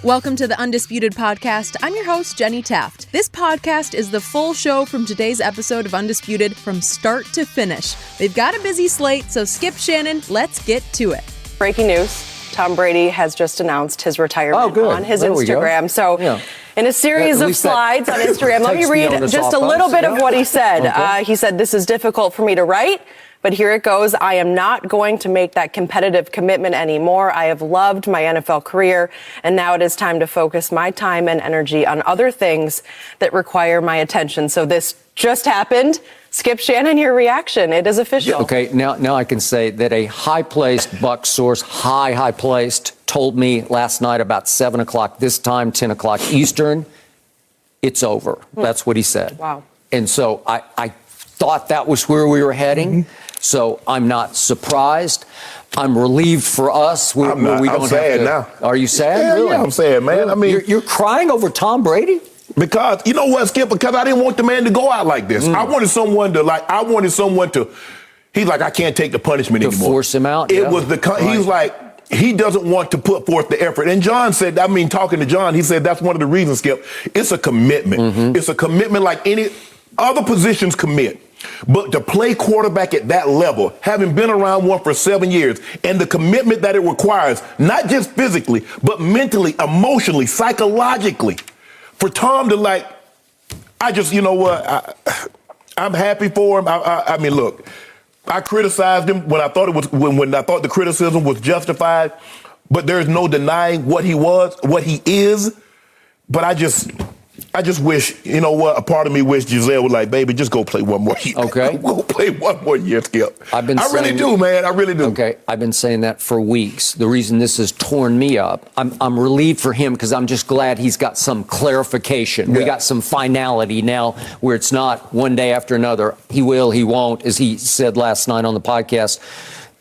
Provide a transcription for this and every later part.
Welcome to the Undisputed podcast. I'm your host, Jenny Taft. This podcast is the full show from today's episode of Undisputed from start to finish. They've got a busy slate, so Skip, Shannon, let's get to it. Breaking news. Tom Brady has just announced his retirement on his Instagram. So in a series of slides on Instagram, let me read just a little bit of what he said. Okay. He said, "This is difficult for me to write, but here it goes. I am not going to make that competitive commitment anymore. I have loved my NFL career, and now it is time to focus my time and energy on other things that require my attention." So this just happened. Skip, Shannon, your reaction. It is official. Yeah, okay, now I can say that a high-placed Buck source, high-placed, told me last night about 7 o'clock this time, 10 o'clock Eastern, it's over. That's what he said. Wow. And so I thought that was where we were heading. Mm-hmm. So I'm not surprised. I'm relieved for us. I'm sad now. Are you sad? Yeah, really? Yeah, I'm sad, man. Really? I mean, you're crying over Tom Brady? Because, you know what, Skip? Because I didn't want the man to go out like this. I wanted someone to, he's like, I can't take the punishment anymore. To force him out? It was he was like, he doesn't want to put forth the effort. And John said, talking to John, he said that's one of the reasons, Skip. It's a commitment. Mm-hmm. It's a commitment like any other positions commit. But to play quarterback at that level, having been around one for 7 years, and the commitment that it requires, not just physically, but mentally, emotionally, psychologically, for Tom to you know what, I'm happy for him. I mean, look, I criticized him when I thought when I thought the criticism was justified, but there's no denying what he is. But I just wish, you know what, a part of me wished Giselle was like, baby, just go play one more year. Okay. Go play one more year, Skip. I really do. Okay, I've been saying that for weeks. The reason this has torn me up, I'm relieved for him because I'm just glad he's got some clarification. Yeah. We got some finality now where it's not one day after another. He will, he won't, as he said last night on the podcast.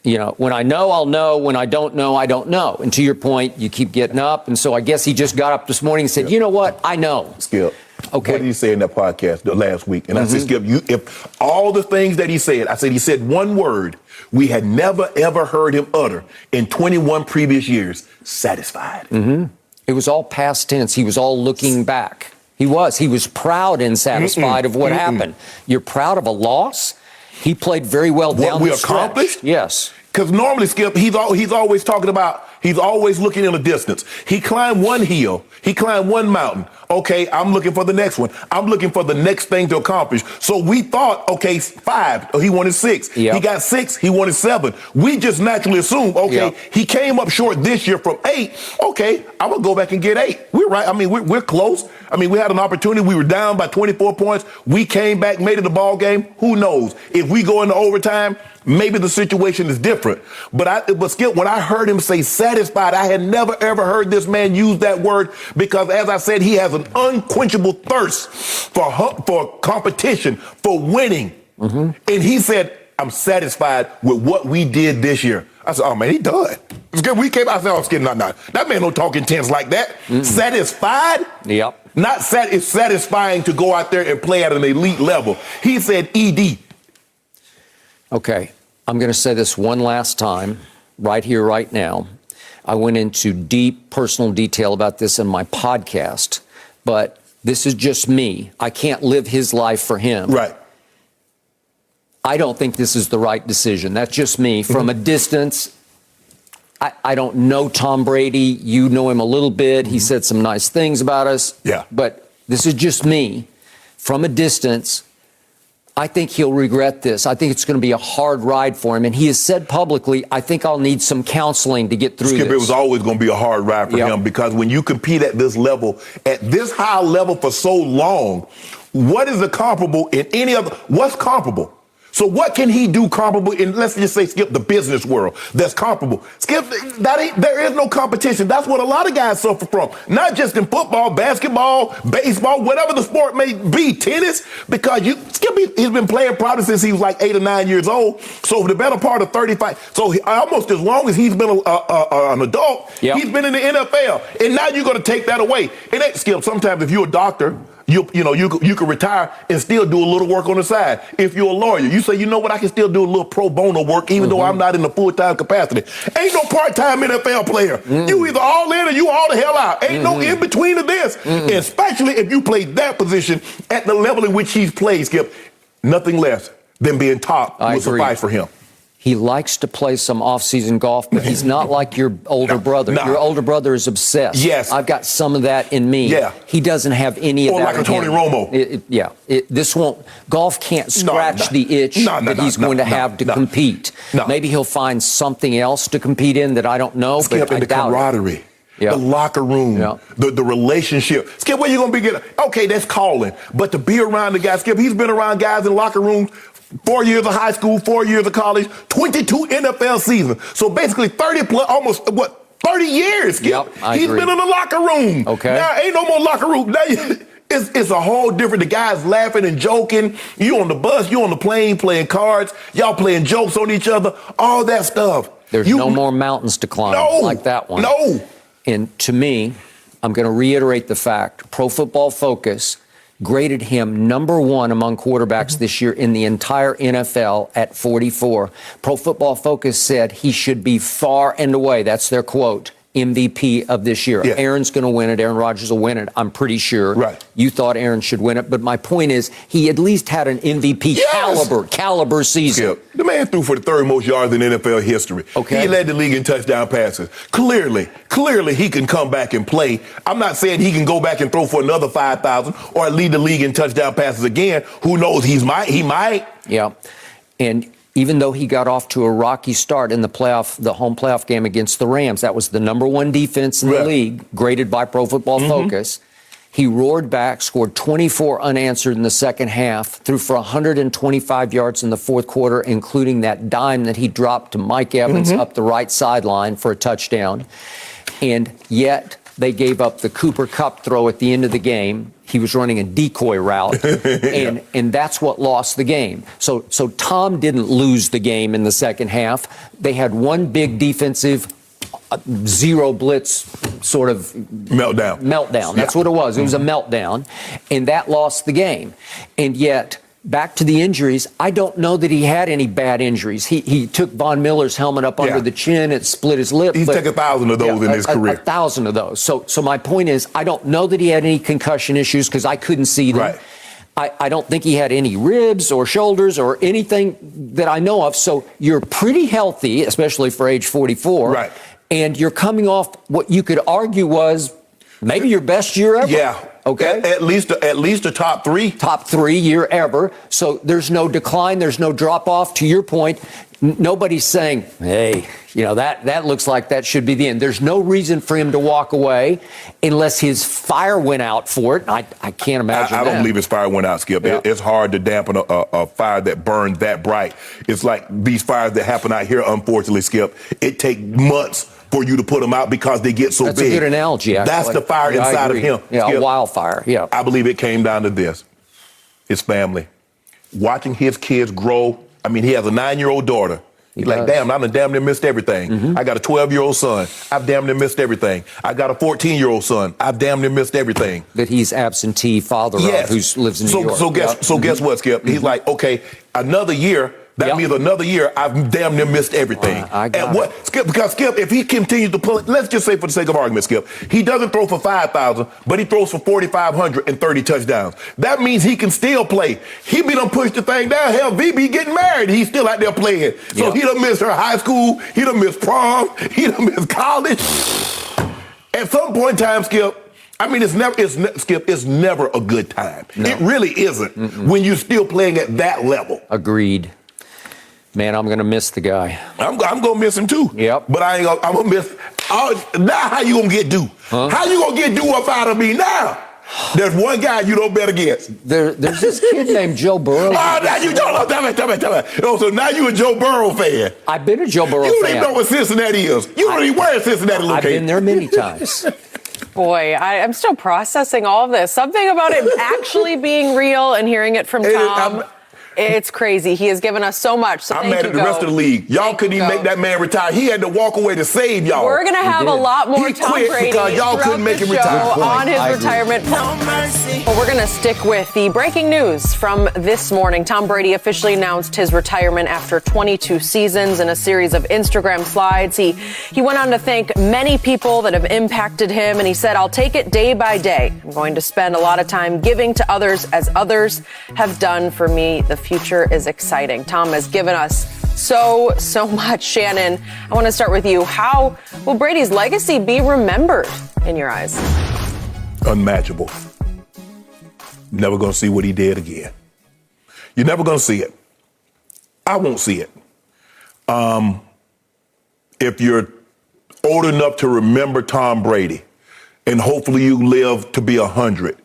You know, when I know, I'll know. When I don't know, I don't know. And to your point, you keep getting up. And so I guess he just got up this morning and said, you know what? I know. Skip. Okay. What did you say in that podcast last week? And I said, Skip, if all the things that he said, he said one word we had never, ever heard him utter in 21 previous years: satisfied. Mm-hmm. It was all past tense. He was all looking back. He was proud and satisfied of what happened. You're proud of a loss? He played very well down the stretch. What we accomplished? Yes. Because normally, Skip, he's always talking about, he's always looking in the distance. He climbed one hill. He climbed one mountain. Okay, I'm looking for the next one. I'm looking for the next thing to accomplish. So we thought, okay, 5. He wanted 6. Yep. He got 6. He wanted 7. We just naturally assumed, okay, he came up short this year from 8. Okay, I'm going to go back and get 8. We're right. I mean, we're close. I mean, we had an opportunity. We were down by 24 points. We came back, made it a ball game. Who knows? If we go into overtime, maybe the situation is different. But Skip, when I heard him say satisfied, I had never, ever heard this man use that word because, as I said, he has an unquenchable thirst for competition, for winning. Mm-hmm. And he said, I'm satisfied with what we did this year. I said, oh, man, he done. We came out and said, oh, Skip, no. That man don't talk in tense like that. Mm-mm. Satisfied? Yep. It's satisfying to go out there and play at an elite level. He said ED. Okay, I'm going to say this one last time, right here, right now. I went into deep personal detail about this in my podcast, but this is just me. I can't live his life for him. Right. I don't think this is the right decision. That's just me. From a distance, I don't know Tom Brady. You know him a little bit. He said some nice things about us. Yeah. But this is just me. From a distance, I think he'll regret this. I think it's going to be a hard ride for him. And he has said publicly, I think I'll need some counseling to get through Skip, this. It was always going to be a hard ride for him because when you compete at this level, at this high level for so long, what is the comparable in any other? What's comparable? So what can he do comparable in, let's just say, Skip, the business world that's comparable? Skip, there is no competition. That's what a lot of guys suffer from. Not just in football, basketball, baseball, whatever the sport may be, tennis, because Skip, he's been playing probably since he was like 8 or 9 years old. So for the better part of 35, so almost as long as he's been an adult, he's been in the NFL. And now you're going to take that away. It ain't, Skip, sometimes if you're a doctor, You could retire and still do a little work on the side. If you're a lawyer, you say, you know what, I can still do a little pro bono work even though I'm not in the full-time capacity. Ain't no part-time NFL player. You either all in or you all the hell out. Ain't no in between of this. Especially if you play that position at the level in which he's played, Skip. Nothing less than being top will suffice for him. He likes to play some off-season golf, but he's not like your older brother. Your older brother is obsessed. Yes. I've got some of that in me. Yeah. He doesn't have any of that. Or like a Tony Romo. This won't. Golf can't scratch the itch that he's going to have to compete. Maybe he'll find something else to compete in that I don't know. Skip, but in the camaraderie. The locker room, the relationship. Skip, where you going to be getting? Okay, that's calling. But to be around the guy, Skip, he's been around guys in locker rooms 4 years of high school, 4 years of college, 22 NFL seasons. So basically 30 plus, almost, 30 years, Skip. He's been in the locker room. Okay. Now, ain't no more locker room. Now, it's a whole different, the guys laughing and joking. You on the bus, you on the plane playing cards. Y'all playing jokes on each other, all that stuff. There's no more mountains to climb like that one. No. And to me, I'm going to reiterate the fact, Pro Football Focus graded him number 1 among quarterbacks this year in the entire NFL at 44. Pro Football Focus said he should be far and away, that's their quote, MVP of this year. Aaron's going to win it. Aaron Rodgers will win it, I'm pretty sure. Right. You thought Aaron should win it, but my point is he at least had an MVP caliber season. Skip, the man threw for the 3rd most yards in NFL history. Okay. He led the league in touchdown passes. Clearly he can come back and play. I'm not saying he can go back and throw for another 5,000 or lead the league in touchdown passes again. Who knows? He might. Yeah. And even though he got off to a rocky start in the home playoff game against the Rams, that was the number 1 defense in the league, graded by Pro Football Focus. He roared back, scored 24 unanswered in the second half, threw for 125 yards in the fourth quarter, including that dime that he dropped to Mike Evans up the right sideline for a touchdown. And yet they gave up the Cooper Kupp throw at the end of the game. He was running a decoy route, and that's what lost the game. So Tom didn't lose the game in the second half. They had one big defensive zero blitz sort of meltdown. That's what it was. It was a meltdown, and that lost the game. And yet, back to the injuries, I don't know that he had any bad injuries. He took Von Miller's helmet up under the chin, it split his lip. He's taken 1,000 of those in his career. 1,000 of those. So my point is, I don't know that he had any concussion issues because I couldn't see them. Right. I don't think he had any ribs or shoulders or anything that I know of. So you're pretty healthy, especially for age 44. Right. And you're coming off what you could argue was maybe your best year ever. Yeah. Okay. At least a top 3. Top 3 year ever. So there's no decline. There's no drop off. To your point, nobody's saying, hey, that looks like that should be the end. There's no reason for him to walk away unless his fire went out for it. I can't imagine I don't believe his fire went out, Skip. Yeah. It's hard to dampen a fire that burned that bright. It's like these fires that happen out here, unfortunately, Skip. It takes months for you to put them out because they get so big. That's a good analogy, actually. That's the fire inside of him. Yeah, Skip. A wildfire, yeah. I believe it came down to this. His family. Watching his kids grow. I mean, he has a 9-year-old daughter. He's like, damn, I done damn near missed everything. I got a 12-year-old son. I've damn near missed everything. I got a 14-year-old son. I've damn near missed everything. That he's absentee father of, who lives in New York. So guess what, Skip? He's like, okay, another year. That means another year, I've damn near missed everything. Skip, because Skip, if he continues to pull it, let's just say for the sake of argument, Skip, he doesn't throw for 5,000, but he throws for 4,530 touchdowns. That means he can still play. He be done push the thing down. Hell, VB getting married. He's still out there playing. So he done missed her high school. He done missed prom. He done missed college. At some point in time, Skip, I mean, it's never a good time. No. It really isn't when you're still playing at that level. Agreed. Man, I'm going to miss the guy. I'm going to miss him too. Yep. But I'm going to miss. Now how you going to get due? Huh? How you going to get due up out of me now? There's one guy you don't bet against. There's this kid named Joe Burrow. Now you don't. Tell me. Oh, so now you a Joe Burrow fan. I've been a Joe Burrow fan. You don't even know what Cincinnati is. You don't even wear a Cincinnati location. I've been there many times. Boy, I'm still processing all of this. Something about it actually being real and hearing it from Tom. It's crazy. He has given us so much. So I'm mad at the rest of the league. Y'all couldn't even make that man retire. He had to walk away to save y'all. We're going to have a lot more Tom Brady because y'all couldn't make him retire on his retirement. Well, we're going to stick with the breaking news from this morning. Tom Brady officially announced his retirement after 22 seasons in a series of Instagram slides. He went on to thank many people that have impacted him, and he said, "I'll take it day by day. I'm going to spend a lot of time giving to others as others have done for me. The future is exciting." Tom has given us so much. Shannon, I want to start with you. How will Brady's legacy be remembered in your eyes? Unmatchable. Never going to see what he did again. You're never going to see it. I won't see it. If you're old enough to remember Tom Brady, and hopefully you live to be 100,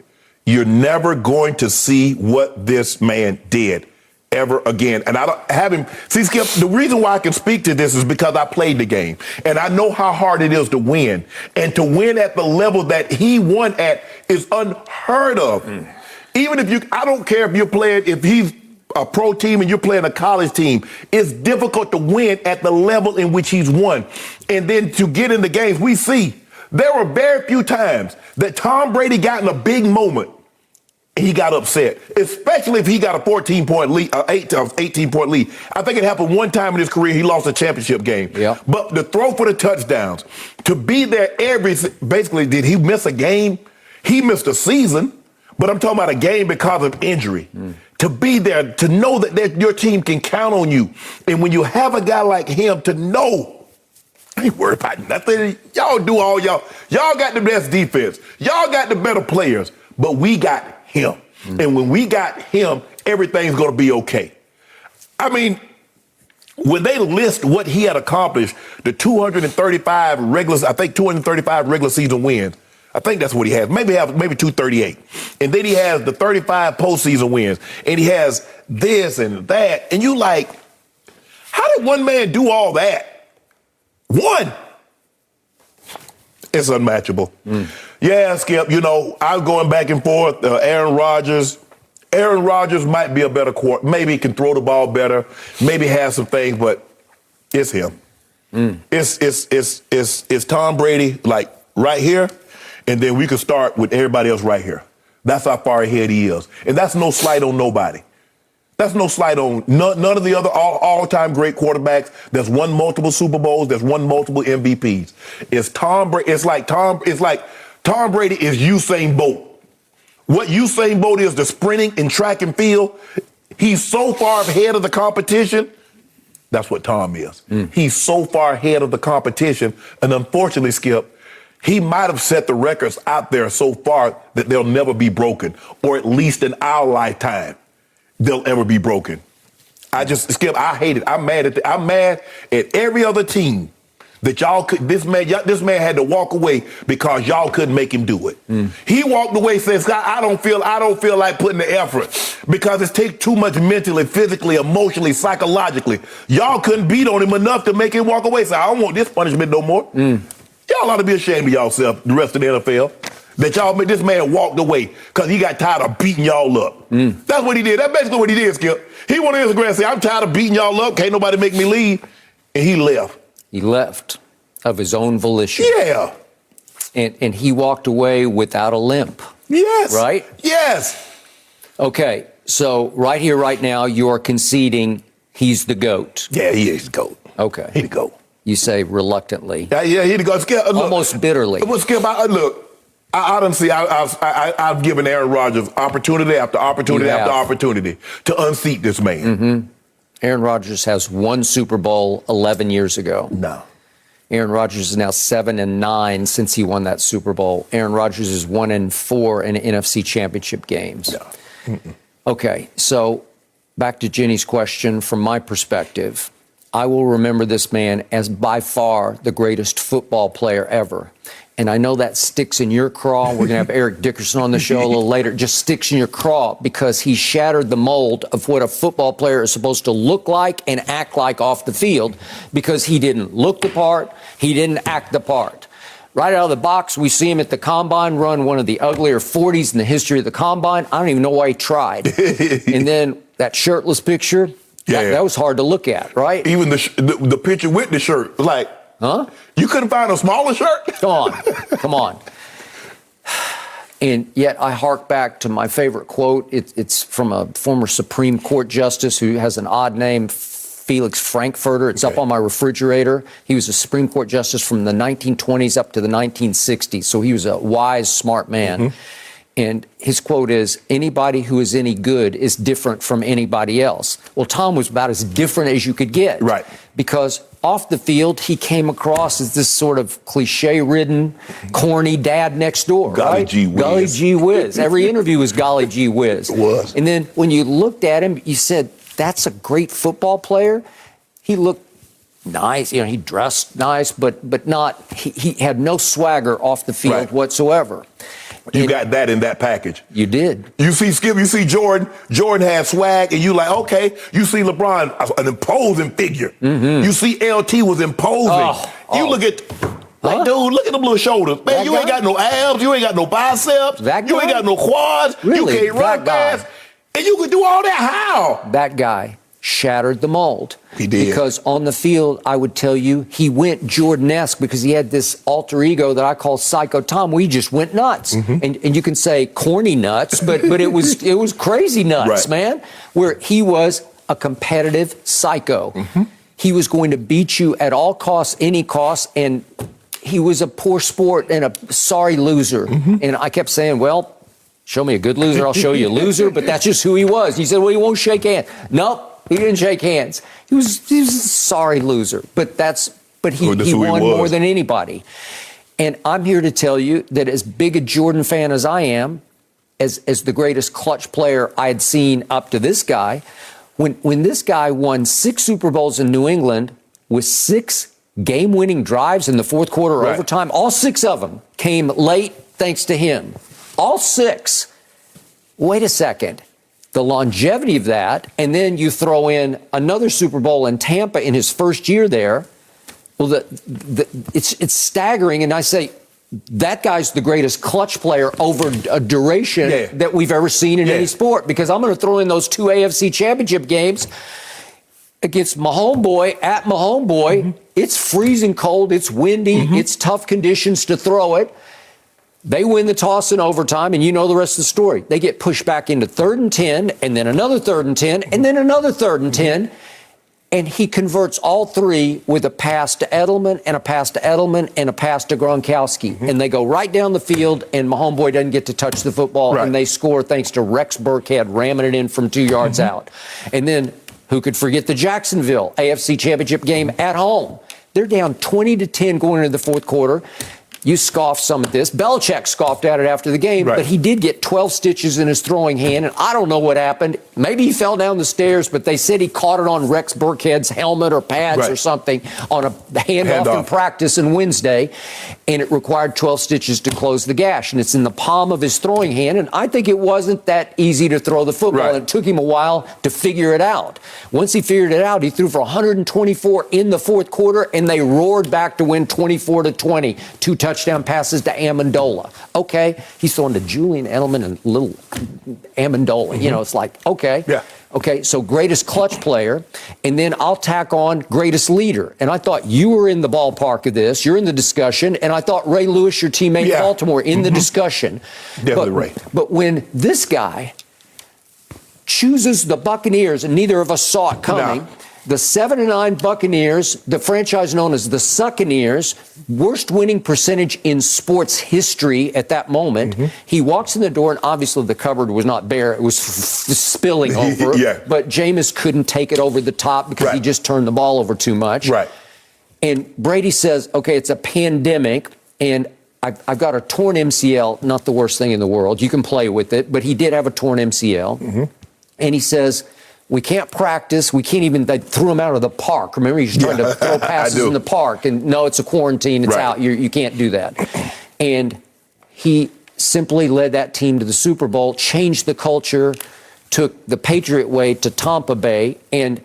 you're never going to see what this man did ever again. And I don't have him. See, Skip, the reason why I can speak to this is because I played the game. And I know how hard it is to win. And to win at the level that he won at is unheard of. Even if I don't care if you're playing, if he's a pro team and you're playing a college team, it's difficult to win at the level in which he's won. And then to get in the games, we see there were very few times that Tom Brady got in a big moment and he got upset, especially if he got a 14-point lead, 18-point lead. I think it happened one time in his career. He lost a championship game. Yeah. But the throw for the touchdowns, to be there basically, did he miss a game? He missed a season, but I'm talking about a game because of injury. To be there, to know that your team can count on you. And when you have a guy like him, to know, I ain't worried about nothing. Y'all do all y'all. Y'all got the best defense. Y'all got the better players. But we got him. And when we got him, everything's going to be okay. I mean, when they list what he had accomplished, the 235 regular season wins, I think that's what he has. Maybe 238. And then he has the 35 postseason wins. And he has this and that. And you like, how did one man do all that? One. It's unmatchable. Yeah, Skip, I'm going back and forth. Aaron Rodgers might be a better quarterback. Maybe he can throw the ball better. Maybe has some things, but it's him. It's Tom Brady, like right here. And then we could start with everybody else right here. That's how far ahead he is. And that's no slight on nobody. That's no slight on none of the other all-time great quarterbacks that's won multiple Super Bowls, that's won multiple MVPs. It's Tom Brady. It's like Tom Brady is Usain Bolt. What Usain Bolt is, the sprinting in track and field, he's so far ahead of the competition. That's what Tom is. He's so far ahead of the competition. And unfortunately, Skip, he might have set the records out there so far that they'll never be broken, or at least in our lifetime, they'll ever be broken. Skip, I hate it. I'm mad at every other team that y'all could. This man had to walk away because y'all couldn't make him do it. He walked away, says, I don't feel like putting the effort because it takes too much mentally, physically, emotionally, psychologically. Y'all couldn't beat on him enough to make him walk away. So I don't want this punishment no more. Y'all ought to be ashamed of yourself, the rest of the NFL, that this man walked away because he got tired of beating y'all up. That's what he did. That's basically what he did, Skip. He went on Instagram and said, I'm tired of beating y'all up. Can't nobody make me leave. And he left. He left of his own volition. Yeah. And he walked away without a limp. Yes. Right? Yes. Okay. So right here, right now, you're conceding he's the GOAT. Yeah, he is the GOAT. Okay. He the GOAT. You say reluctantly. Yeah, he the GOAT. Skip, almost bitterly. Skip, I've given Aaron Rodgers opportunity after opportunity after opportunity to unseat this man. Aaron Rodgers has one Super Bowl 11 years ago. No. Aaron Rodgers is now 7-9 since he won that Super Bowl. Aaron Rodgers is 1-4 in NFC Championship games. No. Okay, so back to Jenny's question. From my perspective, I will remember this man as by far the greatest football player ever. And I know that sticks in your craw. We're going to have Eric Dickerson on the show a little later. It just sticks in your craw because he shattered the mold of what a football player is supposed to look like and act like off the field because he didn't look the part. He didn't act the part. Right out of the box, we see him at the Combine run one of the uglier 40s in the history of the Combine. I don't even know why he tried. And then that shirtless picture, that was hard to look at, right? Even the picture with the shirt was like, huh? You couldn't find a smaller shirt? Come on. And yet I hark back to my favorite quote. It's from a former Supreme Court justice who has an odd name, Felix Frankfurter. It's up on my refrigerator. He was a Supreme Court justice from the 1920s up to the 1960s. So he was a wise, smart man. Mm-hmm. And his quote is, anybody who is any good is different from anybody else. Well, Tom was about as different as you could get. Right. Because off the field, he came across as this sort of cliche-ridden, corny dad next door. Golly right? gee whiz. Golly gee whiz. Every interview was golly gee whiz. It was. And then when you looked at him, you said, that's a great football player. He looked nice. You know, he dressed nice, but not, he had no swagger off the field whatsoever. You got that in that package. You did. You see Skip, you see Jordan. Jordan had swag, and you like, okay. You see LeBron, an imposing figure. Mm-hmm. You see LT was imposing. You look at, like, dude, look at them little shoulders. Man, that you ain't got no abs. You ain't got no biceps. That you guy? ain't got no quads. Really? You can't run fast. And you could do all that. How? That guy shattered the mold. He did. Because on the field, I would tell you, he went Jordan-esque because he had this alter ego that I call Psycho Tom, where he just went nuts. Mm-hmm. And you can say corny nuts, but it was crazy nuts, man, where he was a competitive psycho. Mm-hmm. He was going to beat you at all costs, any cost, and he was a poor sport and a sorry loser. Mm-hmm. And I kept saying, well, show me a good loser, I'll show you a loser, but that's just who he was. He said, well, he won't shake hands. Nope. He didn't shake hands. He was a sorry loser, but he won more than anybody. And I'm here to tell you that as big a Jordan fan as I am, as the greatest clutch player I had seen up to this guy, when this guy won 6 Super Bowls in New England with 6 game-winning drives in the fourth quarter or overtime, all 6 of them came late thanks to him. All 6. Wait a second. The longevity of that, and then you throw in another Super Bowl in Tampa in his first year there. Well, it's staggering, and I say that guy's the greatest clutch player over a duration that we've ever seen in any sport. Because I'm going to throw in those 2 AFC Championship games against my homeboy at my homeboy. Mm-hmm. It's freezing cold, it's windy, it's tough conditions to throw it. They win the toss in overtime, and you know the rest of the story. They get pushed back into 3rd and 10, and then another 3rd and 10, and then another 3rd and 10. And he converts all 3 with a pass to Edelman, and a pass to Edelman, and a pass to Gronkowski. Mm-hmm. And they go right down the field, and my homeboy doesn't get to touch the football, and they score thanks to Rex Burkhead ramming it in from 2 yards out. And then who could forget the Jacksonville AFC Championship game at home? They're down 20-10 going into the fourth quarter. You scoffed some at this. Belichick scoffed at it after the game, but he did get 12 stitches in his throwing hand, and I don't know what happened. Maybe he fell down the stairs, but they said he caught it on Rex Burkhead's helmet or pads or something on a handoff in practice on Wednesday, and it required 12 stitches to close the gash, and it's in the palm of his throwing hand, and I think it wasn't that easy to throw the football, and it took him a while to figure it out. Once he figured it out, he threw for 124 in the fourth quarter, and they roared back to win 24-20. 2 touchdown passes to Amendola. Okay, he's throwing to Julian Edelman and little Amendola. You know, it's like, okay. Yeah. Okay, so greatest clutch player, and then I'll tack on greatest leader. And I thought you were in the ballpark of this. You're in the discussion, and I thought Ray Lewis, your teammate in Baltimore, in the discussion. Definitely Ray. But when this guy chooses the Buccaneers, and neither of us saw it coming, the 7-9 Buccaneers, the franchise known as the Succaneers, worst winning percentage in sports history at that moment. He walks in the door, and obviously the cupboard was not bare. It was spilling over. But Jameis couldn't take it over the top because he just turned the ball over too much. And Brady says, okay, it's a pandemic, and I've got a torn MCL, not the worst thing in the world. You can play with it, but he did have a torn MCL. And he says, we can't practice. We can't even, they threw him out of the park. Remember, he's trying to throw passes in the park. And no, it's a quarantine. It's out. You can't do that. And he simply led that team to the Super Bowl, changed the culture, took the Patriot way to Tampa Bay. And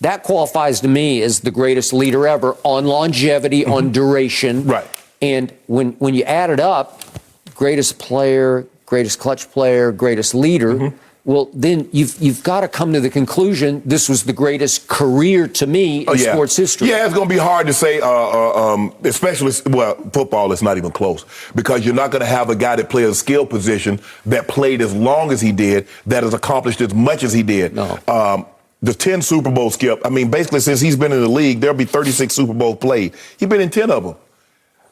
that qualifies to me as the greatest leader ever on longevity, on duration. And when you add it up, greatest player, greatest clutch player, greatest leader, Well, then you've got to come to the conclusion this was the greatest career to me in sports history. Yeah, it's going to be hard to say, especially, football is not even close, because you're not going to have a guy that played a skill position that played as long as he did, that has accomplished as much as he did. No. The 10 Super Bowls, Skip, I mean, basically since he's been in the league, there'll be 36 Super Bowls played. He's been in 10 of them.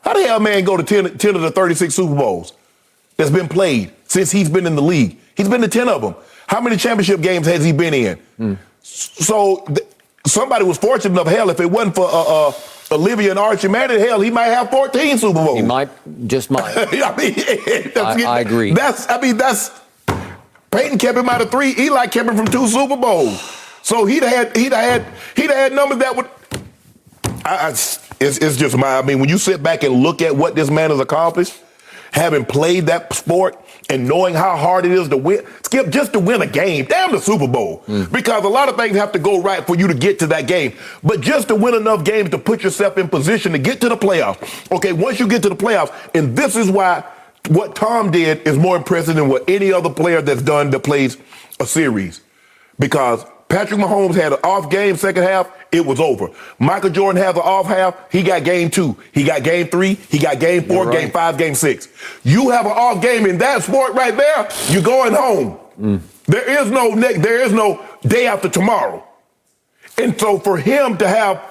How the hell, man, go to 10 of the 36 Super Bowls that's been played since he's been in the league? He's been to 10 of them. How many championship games has he been in? So somebody was fortunate enough, hell, if it wasn't for Olivia and Archie Manning, hell, he might have 14 Super Bowls. He might. I agree. Peyton kept him out of 3. Eli kept him from 2 Super Bowls. So he'd had numbers that would. It's just when you sit back and look at what this man has accomplished, having played that sport and knowing how hard it is to win, Skip, just to win a game, damn the Super Bowl. Because a lot of things have to go right for you to get to that game. But just to win enough games to put yourself in position to get to the playoffs. Okay, once you get to the playoffs, and this is why what Tom did is more impressive than what any other player that plays a series. Because Patrick Mahomes had an off game second half, it was over. Michael Jordan has an off half, he got game 2. He got game 3, he got game 4, game 5, game 6. You have an off game in that sport right there, you're going home. There is no day after tomorrow. And so for him to have,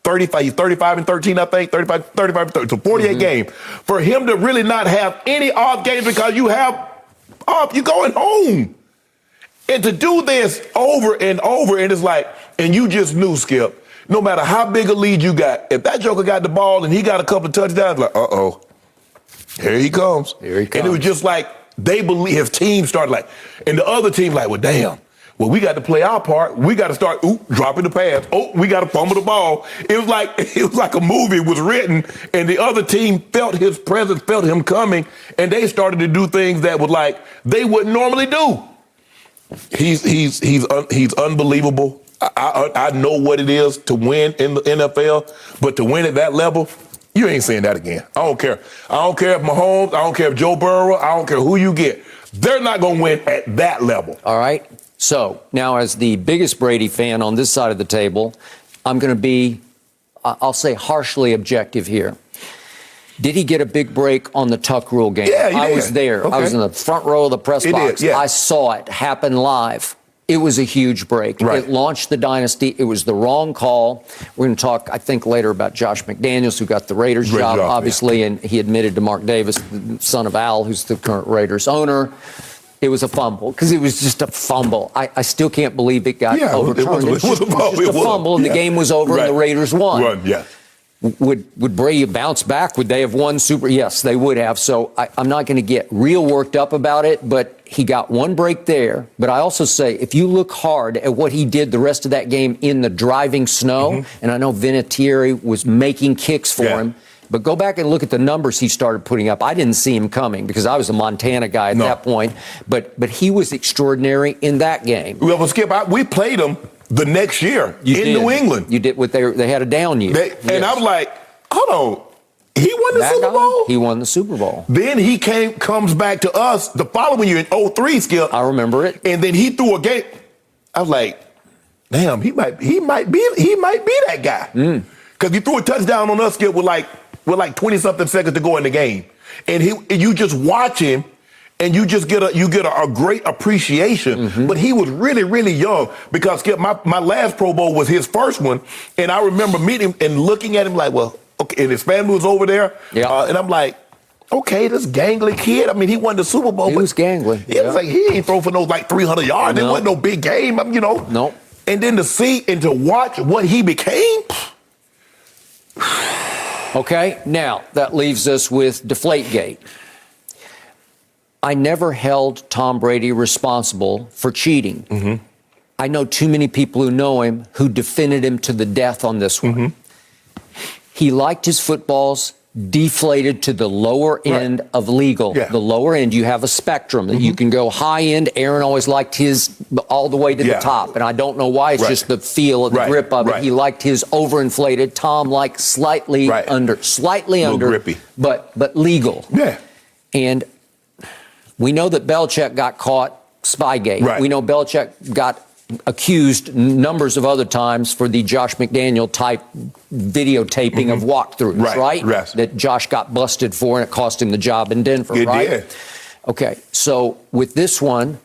35 and 13, I think, 35 and 13, so 48 games. For him to really not have any off games because you have off, you're going home. And to do this over and over, and it's like, and you just knew, Skip, no matter how big a lead you got, if that joker got the ball and he got a couple of touchdowns, like, here he comes. Here he comes. And it was just like, they believe, his team started like, and the other team like, well, damn. Well, we got to play our part. We got to start dropping the pass. We got to fumble the ball. It was like a movie was written, and the other team felt his presence, felt him coming, and they started to do things that was like they wouldn't normally do. He's unbelievable. I know what it is to win in the NFL, but to win at that level, you ain't saying that again. I don't care. I don't care if Mahomes, I don't care if Joe Burrow, I don't care who you get. They're not going to win at that level. All right. So now, as the biggest Brady fan on this side of the table, I'm going to be, I'll say, harshly objective here. Did he get a big break on the Tuck Rule game? Yeah, he did. I was there. Okay. I was in the front row of the press box. Did, yeah. I saw it happen live. It was a huge break. Right. It launched the dynasty. It was the wrong call. We're going to talk, I think, later about Josh McDaniels, who got the Raiders job, obviously, and he admitted to Mark Davis, the son of Al, who's the current Raiders owner. It was a fumble, because it was just a fumble. I still can't believe it got overturned. It was just a fumble, and the game was over, and the Raiders won. Would Brady bounce back? Would they have won Super? Yes, they would have. So I'm not going to get real worked up about it, but he got one break there. But I also say, if you look hard at what he did the rest of that game in the driving snow, and I know Vinatieri was making kicks for him, but go back and look at the numbers he started putting up. I didn't see him coming because I was a Montana guy at that point. But he was extraordinary in that game. Well, but Skip, we played him the next year in New England. You did what they had a down year. And I was like, hold on. He won the Super Bowl? He won the Super Bowl. Then he comes back to us the following year in 2003, Skip. I remember it. And then he threw a game. I was like, damn, he might be that guy. Because he threw a touchdown on us, Skip, with like 20-something seconds to go in the game. And you just watch him, and you just get a great appreciation. But he was really, really young, because Skip, my last Pro Bowl was his first one, and I remember meeting him and looking at him like, well, okay, and his family was over there, and I'm like, okay, this gangly kid. I mean, he won the Super Bowl. He was gangly. It was like he ain't throw for no 300 yards. It wasn't no big game, Nope. And then to see and to watch what he became. Okay, now that leaves us with Deflategate. I never held Tom Brady responsible for cheating. I know too many people who know him who defended him to the death on this one. He liked his footballs deflated to the lower end of legal. The lower end, you have a spectrum that you can go high end. Aaron always liked his all the way to the top, and I don't know why. It's just the feel of the grip of it. He liked his overinflated. Tom liked slightly under, grippy, but legal. And we know that Belichick got caught Spygate. Right. We know Belichick got accused numbers of other times for the Josh McDaniel type videotaping of walkthroughs, right? Yes. That Josh got busted for, and it cost him the job in Denver, right? Did. Okay, so with this one,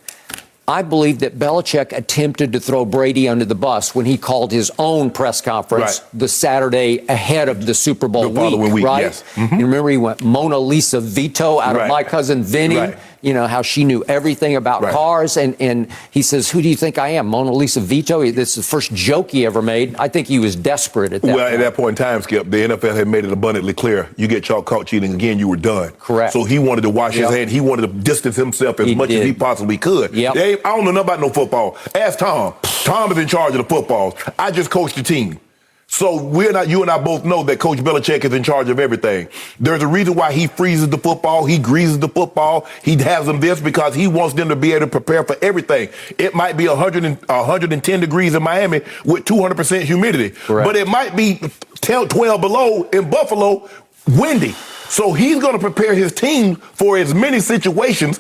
I believe that Belichick attempted to throw Brady under the bus when he called his own press conference the Saturday ahead of the Super Bowl week, right? Yes. You remember he went Mona Lisa veto out of My Cousin Vinny, you know, how she knew everything about cars. And he says, who do you think I am, Mona Lisa Vito? This is the first joke he ever made. I think he was desperate at that point. At that point in time, Skip, the NFL had made it abundantly clear. You get caught cheating again, you were done. Correct. So he wanted to wash his hands. He wanted to distance himself as much as he possibly could. I don't know nothing about no football. Ask Tom. Tom is in charge of the footballs. I just coached the team. So you and I both know that Coach Belichick is in charge of everything. There's a reason why he freezes the football, he greases the football, he has them this because he wants them to be able to prepare for everything. It might be 110 degrees in Miami with 200% humidity, but it might be 12 below in Buffalo, windy. So he's going to prepare his team for as many situational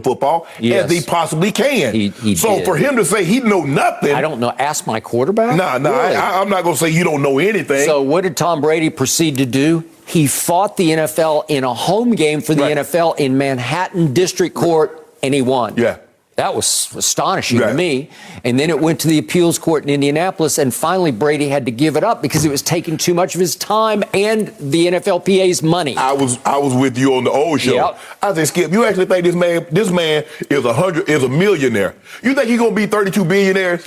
football as he possibly can. He did. For him to say he know nothing. I don't know. Ask my quarterback? No, really? I'm not going to say you don't know anything. So what did Tom Brady proceed to do? He fought the NFL in a home game for the NFL in Manhattan District Court, and he won. That was astonishing to me. And then it went to the appeals court in Indianapolis, and finally Brady had to give it up because it was taking too much of his time and the NFLPA's money. I was with you on the old show. I said, Skip, you actually think this man is a millionaire? You think he's gonna be 32 billionaires?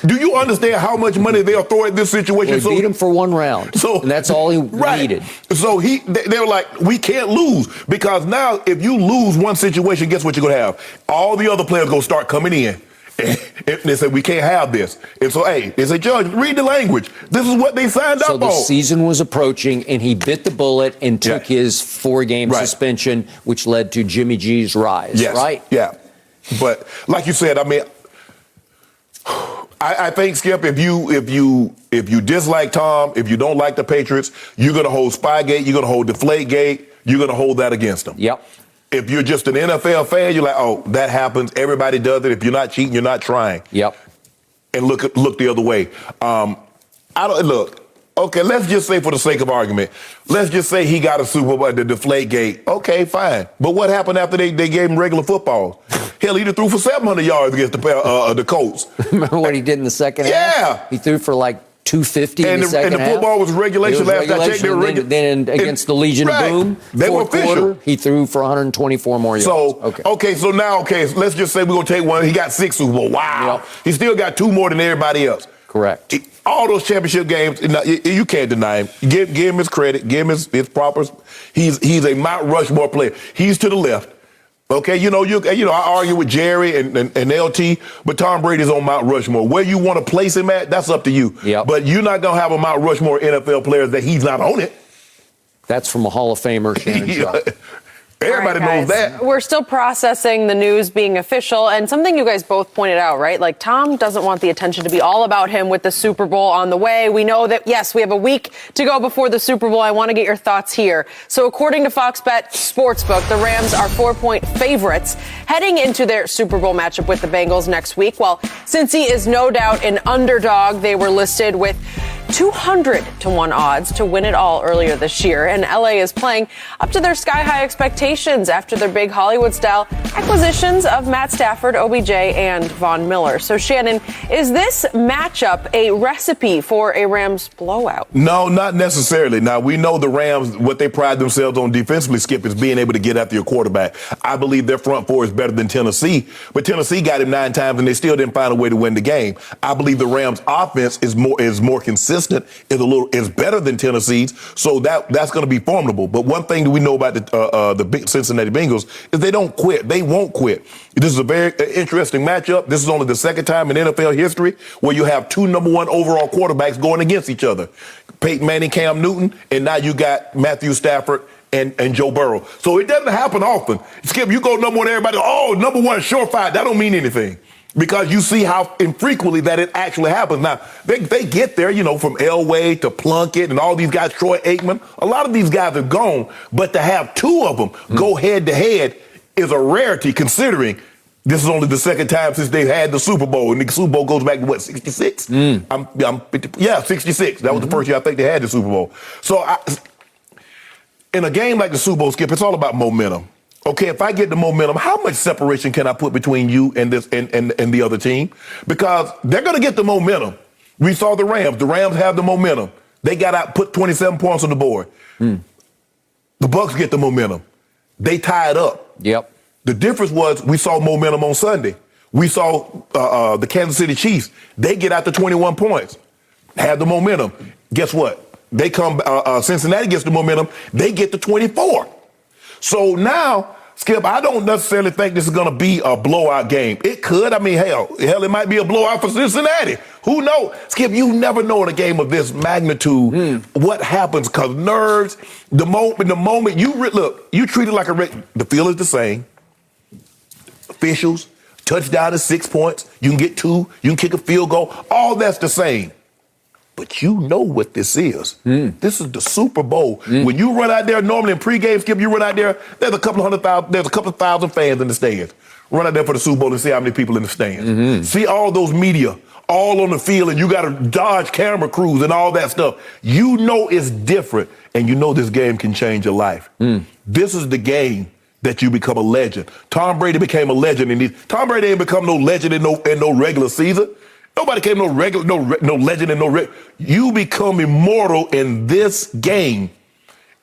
Do you understand how much money they'll throw at this situation? Well, he beat him for one round, and that's all he needed. So they were like, we can't lose, because now if you lose one situation, guess what you're gonna have? All the other players gonna start coming in. And they said, we can't have this. And so, hey, they say, Judge, read the language. This is what they signed up on. So the season was approaching, and he bit the bullet and took his 4-game suspension, which led to Jimmy G's rise, right? Yeah. But like you said, I mean, I think, Skip, if you dislike Tom, if you don't like the Patriots, you're going to hold Spygate, you're going to hold Deflategate, you're going to hold that against them. If you're just an NFL fan, you're like, oh, that happens. Everybody does it. If you're not cheating, you're not trying. And look the other way. Okay, let's just say for the sake of argument, let's just say he got a Super Bowl at the Deflategate. Okay, fine. But what happened after they gave him regular footballs? Hell, he threw for 700 yards against the Colts. Remember what he did in the second half? He threw for like 250 in the second half. And the football was regulation. Last I checked, they were regulation. Then against the Legion of Boom, they were official. Quarter, he threw for 124 more yards. So now, let's just say we're going to take one. He got 6 Super Bowl. Wow. He still got 2 more than everybody else. Correct. All those championship games, you can't deny him. Give him his credit. Give him his proper. He's a Mount Rushmore player. He's to the left. Okay, I argue with Jerry and LT, but Tom Brady's on Mount Rushmore. Where you want to place him at, that's up to you. But you're not going to have a Mount Rushmore NFL player that he's not on it. That's from a Hall of Famer, Shannon Sharpe. Everybody knows that. We're still processing the news being official, and something you guys both pointed out, right? Like, Tom doesn't want the attention to be all about him with the Super Bowl on the way. We know that, yes, we have a week to go before the Super Bowl. I want to get your thoughts here. So according to Fox Bet Sportsbook, the Rams are 4-point favorites heading into their Super Bowl matchup with the Bengals next week. Well, Cincy is no doubt an underdog. They were listed with 200-1 odds to win it all earlier this year, and LA is playing up to their sky-high expectations after their big Hollywood-style acquisitions of Matt Stafford, OBJ, and Von Miller. So, Shannon, is this matchup a recipe for a Rams blowout? No, not necessarily. Now, we know the Rams, what they pride themselves on defensively, Skip, is being able to get after your quarterback. I believe their front four is better than Tennessee, but Tennessee got him 9 times, and they still didn't find a way to win the game. I believe the Rams' offense is more consistent. Is better than Tennessee's, so that's going to be formidable. But one thing that we know about the big Cincinnati Bengals is they don't quit. They won't quit. This is a very interesting matchup. This is only the second time in NFL history where you have 2 number 1 overall quarterbacks going against each other. Peyton Manning, Cam Newton, and now you got Matthew Stafford and Joe Burrow. So it doesn't happen often. Skip, you go number 1, everybody, number 1, surefire. That don't mean anything. Because you see how infrequently that it actually happens. Now, they get there, from Elway to Plunkett and all these guys, Troy Aikman. A lot of these guys are gone, but to have 2 of them go head-to-head is a rarity, considering This is only the second time since they've had the Super Bowl, and the Super Bowl goes back to what, 66? 66. That was the first year I think they had the Super Bowl. So in a game like the Super Bowl, Skip, it's all about momentum. Okay, if I get the momentum, how much separation can I put between you and this and the other team? Because they're going to get the momentum. We saw the Rams. The Rams have the momentum. They got out, put 27 points on the board. The Bucs get the momentum. They tie it up. Yep. The difference was we saw momentum on Sunday. We saw the Kansas City Chiefs. They get out to 21 points, have the momentum. Guess what? They come. Cincinnati gets the momentum. They get to 24. So now, Skip, I don't necessarily think this is going to be a blowout game. It could. I mean, hell, it might be a blowout for Cincinnati. Who knows? Skip, you never know in a game of this magnitude what happens, because nerves, the moment you look, you treat it like the field is the same. Officials, touchdown is 6 points. You can get 2. You can kick a field goal. All that's the same. But you know what this is. This is the Super Bowl. When you run out there, normally in pregame, Skip, you run out there, there's a couple of thousand fans in the stands. Run out there for the Super Bowl and see how many people in the stands. See all those media all on the field, and you got to dodge camera crews and all that stuff. You know it's different, and you know this game can change your life. This is the game that you become a legend. Tom Brady became a legend, and Tom Brady ain't become no legend in no regular season. Nobody became no legend in no regular. You become immortal in this game,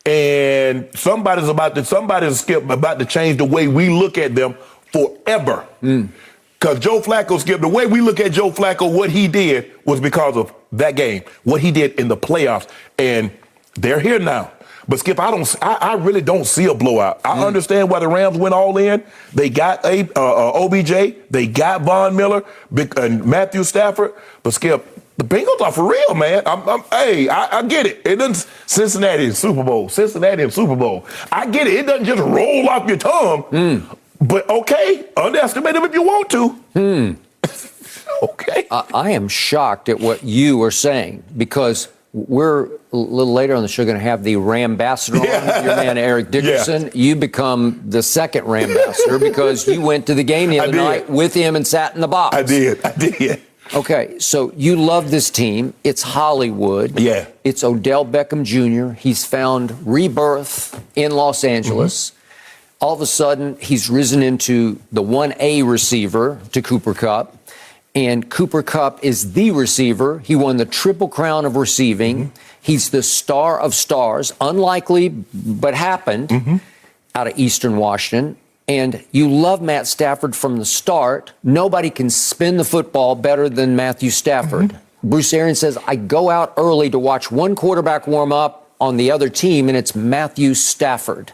and somebody's about to change the way we look at them forever. Because Joe Flacco, Skip, the way we look at Joe Flacco, what he did was because of that game, what he did in the playoffs, and they're here now. But Skip, I really don't see a blowout. I understand why the Rams went all in. They got OBJ, they got Von Miller, and Matthew Stafford. But Skip, the Bengals are for real, man. I get it. It doesn't Cincinnati and Super Bowl. Cincinnati and Super Bowl. I get it. It doesn't just roll off your tongue. But okay, underestimate them if you want to. Okay. I am shocked at what you are saying, because we're a little later on the show going to have the Rambassador on, your man Eric Dickerson. You become the second Rambassador because you went to the game the other night with him and sat in the box. I did. Okay, so you love this team. It's Hollywood. Yeah. It's Odell Beckham Jr. He's found rebirth in Los Angeles. All of a sudden, he's risen into the 1A receiver to Cooper Kupp. And Cooper Kupp is the receiver. He won the Triple Crown of receiving. He's the star of stars. Unlikely, but happened out of Eastern Washington. And you love Matt Stafford from the start. Nobody can spin the football better than Matthew Stafford. Bruce Arians says, I go out early to watch one quarterback warm up on the other team, and it's Matthew Stafford.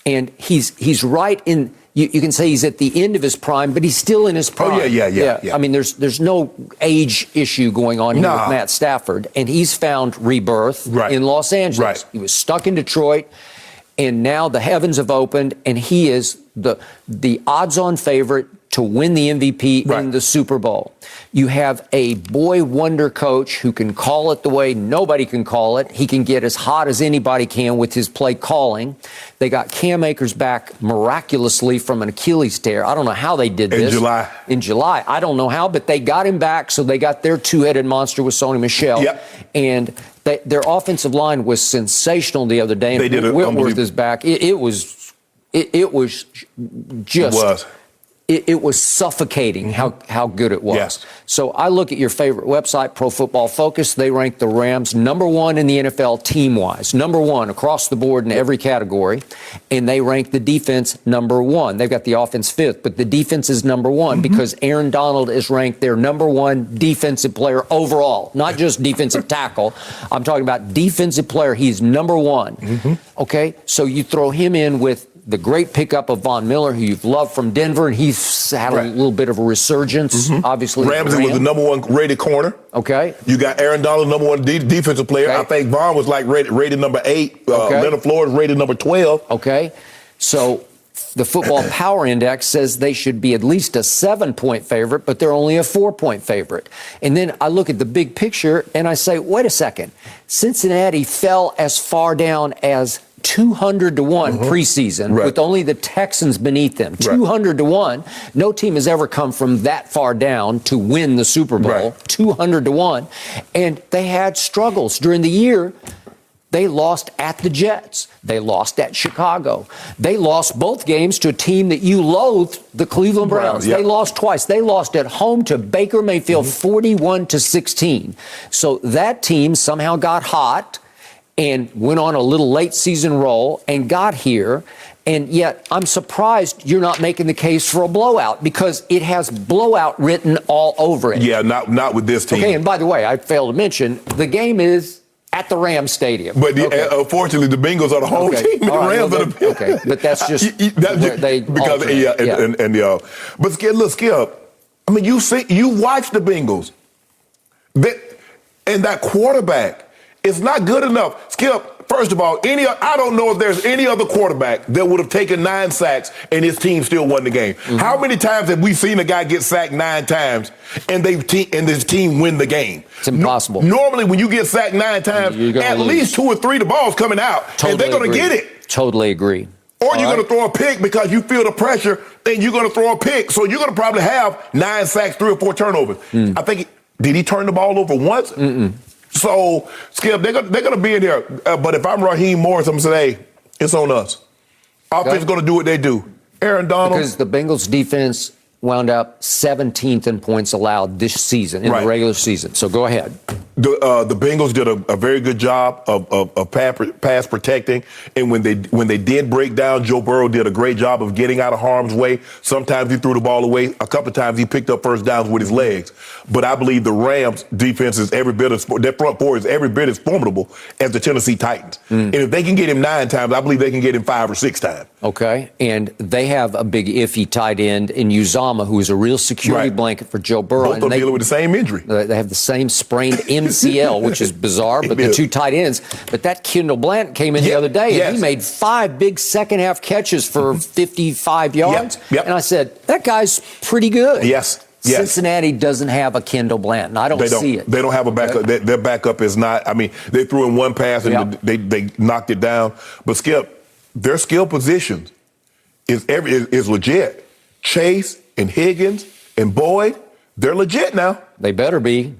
And he's right in... You can say he's at the end of his prime, but he's still in his prime. Oh, yeah. I mean, there's no age issue going on here with Matt Stafford, and he's found rebirth in Los Angeles. He was stuck in Detroit, and now the heavens have opened, and he is the odds-on favorite to win the MVP in the Super Bowl. You have a boy wonder coach who can call it the way nobody can call it. He can get as hot as anybody can with his play calling. They got Cam Akers back miraculously from an Achilles tear. I don't know how they did this. In July. I don't know how, but they got him back, so they got their two-headed monster with Sony Michel. And their offensive line was sensational the other day. They did it. Whitworth is back. It was just... It was suffocating how good it was. So I look at your favorite website, Pro Football Focus. They rank the Rams #1 in the NFL team-wise, #1 across the board in every category, and they rank the defense #1. They've got the offense 5th, but the defense is #1 because Aaron Donald is ranked their #1 defensive player overall, not just defensive tackle. I'm talking about defensive player. He's #1. Okay, so you throw him in with the great pickup of Von Miller, who you've loved from Denver, and he's had a little bit of a resurgence, obviously. Ramsey was the #1 rated corner. Okay. You got Aaron Donald, #1 defensive player. I think Von was like rated #8. Leonard Floyd rated #12. Okay. So the Football Power Index says they should be at least a 7-point favorite, but they're only a 4-point favorite. And then I look at the big picture and I say, wait a second. Cincinnati fell as far down as 200-1 preseason with only the Texans beneath them. 200-1. No team has ever come from that far down to win the Super Bowl. 200-1. And they had struggles during the year. They lost at the Jets. They lost at Chicago. They lost both games to a team that you loathed, the Cleveland Browns. They lost twice. They lost at home to Baker Mayfield 41-16. So that team somehow got hot and went on a little late season roll and got here. And yet I'm surprised you're not making the case for a blowout, because it has blowout written all over it. Yeah, not with this team. Okay, and by the way, I failed to mention, the game is at the Rams Stadium. But unfortunately, the Bengals are the home team. And the Rams are the okay, but that's just they because but Skip, I mean, you watch the Bengals, and that quarterback is not good enough. Skip, first of all, I don't know if there's any other quarterback that would have taken 9 sacks and his team still won the game. How many times have we seen a guy get sacked 9 times and his team win the game? It's impossible. Normally, when you get sacked 9 times, at least 2 or 3 the ball's coming out, and they're going to get it. Totally agree. Or you're going to throw a pick because you feel the pressure, and you're going to throw a pick. So you're going to probably have 9 sacks, 3 or 4 turnovers. I think, did he turn the ball over once? So, Skip, they're going to be in here. But if I'm Raheem Morris, I'm going to say, hey, it's on us. Offense is going to do what they do. Aaron Donald. Because the Bengals defense wound up 17th in points allowed this season, in the regular season. So go ahead. The Bengals did a very good job of pass protecting, and when they did break down, Joe Burrow did a great job of getting out of harm's way. Sometimes he threw the ball away. A couple of times he picked up first downs with his legs. But I believe the Rams' defense is their front four is every bit as formidable as the Tennessee Titans. And if they can get him 9 times, I believe they can get him 5 or 6 times. Okay, and they have a big iffy tight end in Uzama, who is a real security blanket for Joe Burrow. Both of them dealing with the same injury. They have the same sprained MCL, which is bizarre, but the 2 tight ends. But that Kendall Blanton came in the other day, and he made 5 big second-half catches for 55 yards. And I said, that guy's pretty good. Cincinnati doesn't have a Kendall Blanton. I don't see it. They don't have a backup. Their backup is not. I mean, they threw in 1 pass and they knocked it down. But Skip, their skill positions is legit. Chase and Higgins and Boyd, they're legit now. They better be.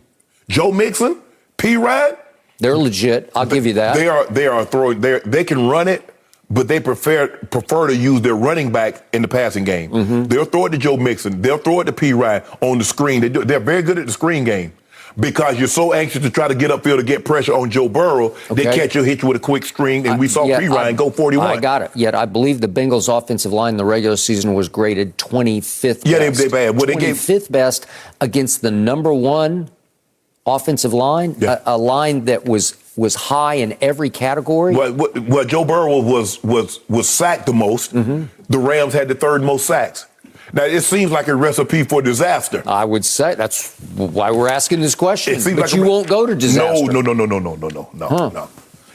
Joe Mixon, P. Ryan, they're legit. I'll give you that. They are throwing. They can run it, but they prefer to use their running back in the passing game. They'll throw it to Joe Mixon. They'll throw it to P. Ryan on the screen. They're very good at the screen game. Because you're so anxious to try to get upfield to get pressure on Joe Burrow, they catch you, hit you with a quick screen, and we saw P. Ryan go 41. I got it. Yet I believe the Bengals' offensive line in the regular season was graded 25th best. Yeah, they bad. Well, 25th best against the number 1 offensive line, a line that was high in every category. Well, Joe Burrow was sacked the most. The Rams had the 3rd most sacks. Now, it seems like a recipe for disaster. I would say that's why we're asking this question. It seems but like you won't go to disaster. No.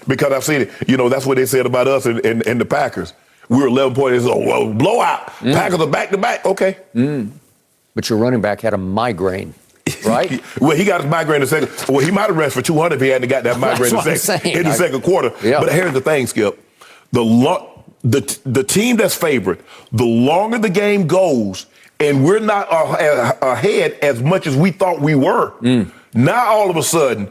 Because I've seen it. That's what they said about us and the Packers. We were 11 points. Blowout. Packers are back-to-back. Okay. But your running back had a migraine, right? Well, he got his migraine in the second. Well, he might have rested for 200 if he hadn't got that migraine in the second quarter. But here's the thing, Skip. The team that's favored, the longer the game goes, and we're not ahead as much as we thought we were, now all of a sudden,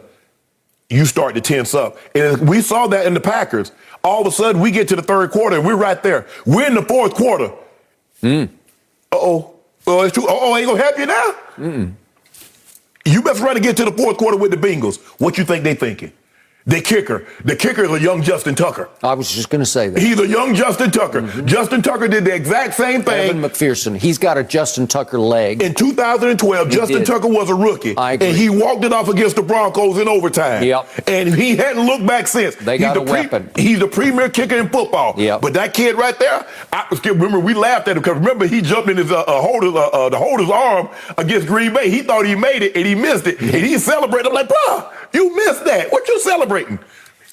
you start to tense up. And we saw that in the Packers. All of a sudden, we get to the 3rd quarter, and we're right there. We're in the 4th quarter. It's too. Ain't gonna help you now? You best run to get to the 4th quarter with the Bengals. What you think they thinking? The kicker is a young Justin Tucker. I was just going to say that. He's a young Justin Tucker. Justin Tucker did the exact same thing. Evan McPherson, he's got a Justin Tucker leg. In 2012, Justin Tucker was a rookie. I agree. And he walked it off against the Broncos in overtime. And he hadn't looked back since. They got a weapon. He's the premier kicker in football. But that kid right there, remember, we laughed at him because remember, he jumped in his the holder's arm against Green Bay. He thought he made it, and he missed it. And he celebrated. I'm like, bro, you missed that. What you celebrating?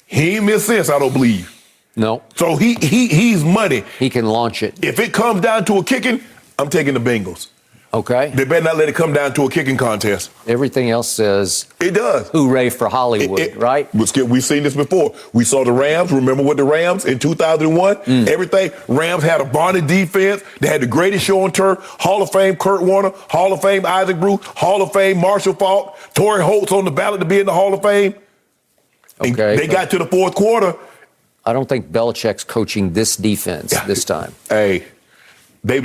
He ain't missed since, I don't believe. No. So he's money. He can launch it. If it comes down to a kicking, I'm taking the Bengals. Okay. They better not let it come down to a kicking contest. Everything else says it does. Hooray for Hollywood, right? We've seen this before. We saw the Rams. Remember what the Rams in 2001? Everything. Rams had a Barney defense. They had the greatest show on turf. Hall of Fame Kurt Warner. Hall of Fame Isaac Bruce. Hall of Fame Marshall Faulk. Torrey Holt's on the ballot to be in the Hall of Fame. And they got to the fourth quarter. I don't think Belichick's coaching this defense this time. Hey. They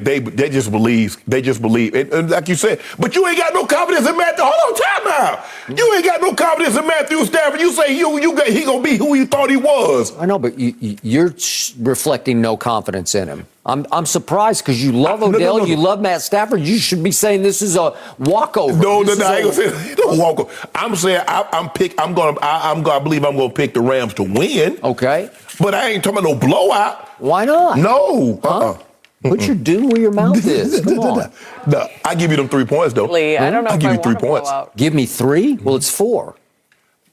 just believe. They just believe. And like you said, but you ain't got no confidence in Matthew. Hold on, time out. You ain't got no confidence in Matthew Stafford. You say he gonna be who you thought he was. I know, but you're reflecting no confidence in him. I'm surprised because you love Odell, no. You love Matt Stafford. You should be saying this is a walkover. No, I ain't gonna say no walkover. I'm saying I believe I'm gonna pick the Rams to win. Okay, but I ain't talking about no blowout. Why not? No. What you're doing where your mouth is. Come on. No, I give you them 3 points, though. I don't know I if give I you 3 points. Give me 3? Well, it's 4.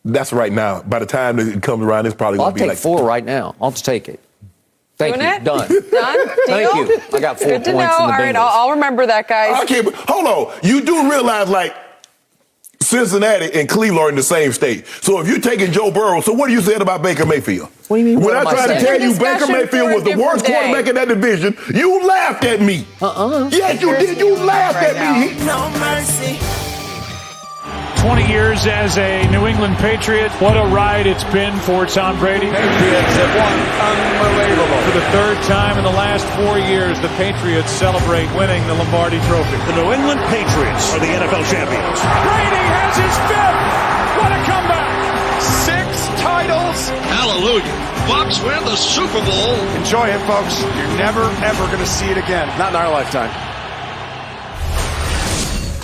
That's right now. By the time it comes around, it's probably going to be like... I'll take 4 right now. I'll just take it. Thank you. Done? Done? Thank you. I got 4 Good to points know. in the All right, Bengals. I'll remember that, guys. Okay, but hold on. You do realize, like, Cincinnati and Cleveland are in the same state. So if you're taking Joe Burrow, so what do you say about Baker Mayfield? What do you mean? When I tried to tell you Baker Mayfield was the worst quarterback in that division, you laughed at me. Yes, you did. You laughed at me. No mercy. 20 years as a New England Patriot. What a ride it's been for Tom Brady. Patriots have won. Unbelievable. For the 3rd time in the last 4 years, the Patriots celebrate winning the Lombardi Trophy. The New England Patriots are the NFL champions. Brady has his 5th. What a comeback. 6 titles. Hallelujah. Bucs win the Super Bowl. Enjoy it, folks. You're never, ever going to see it again. Not in our lifetime.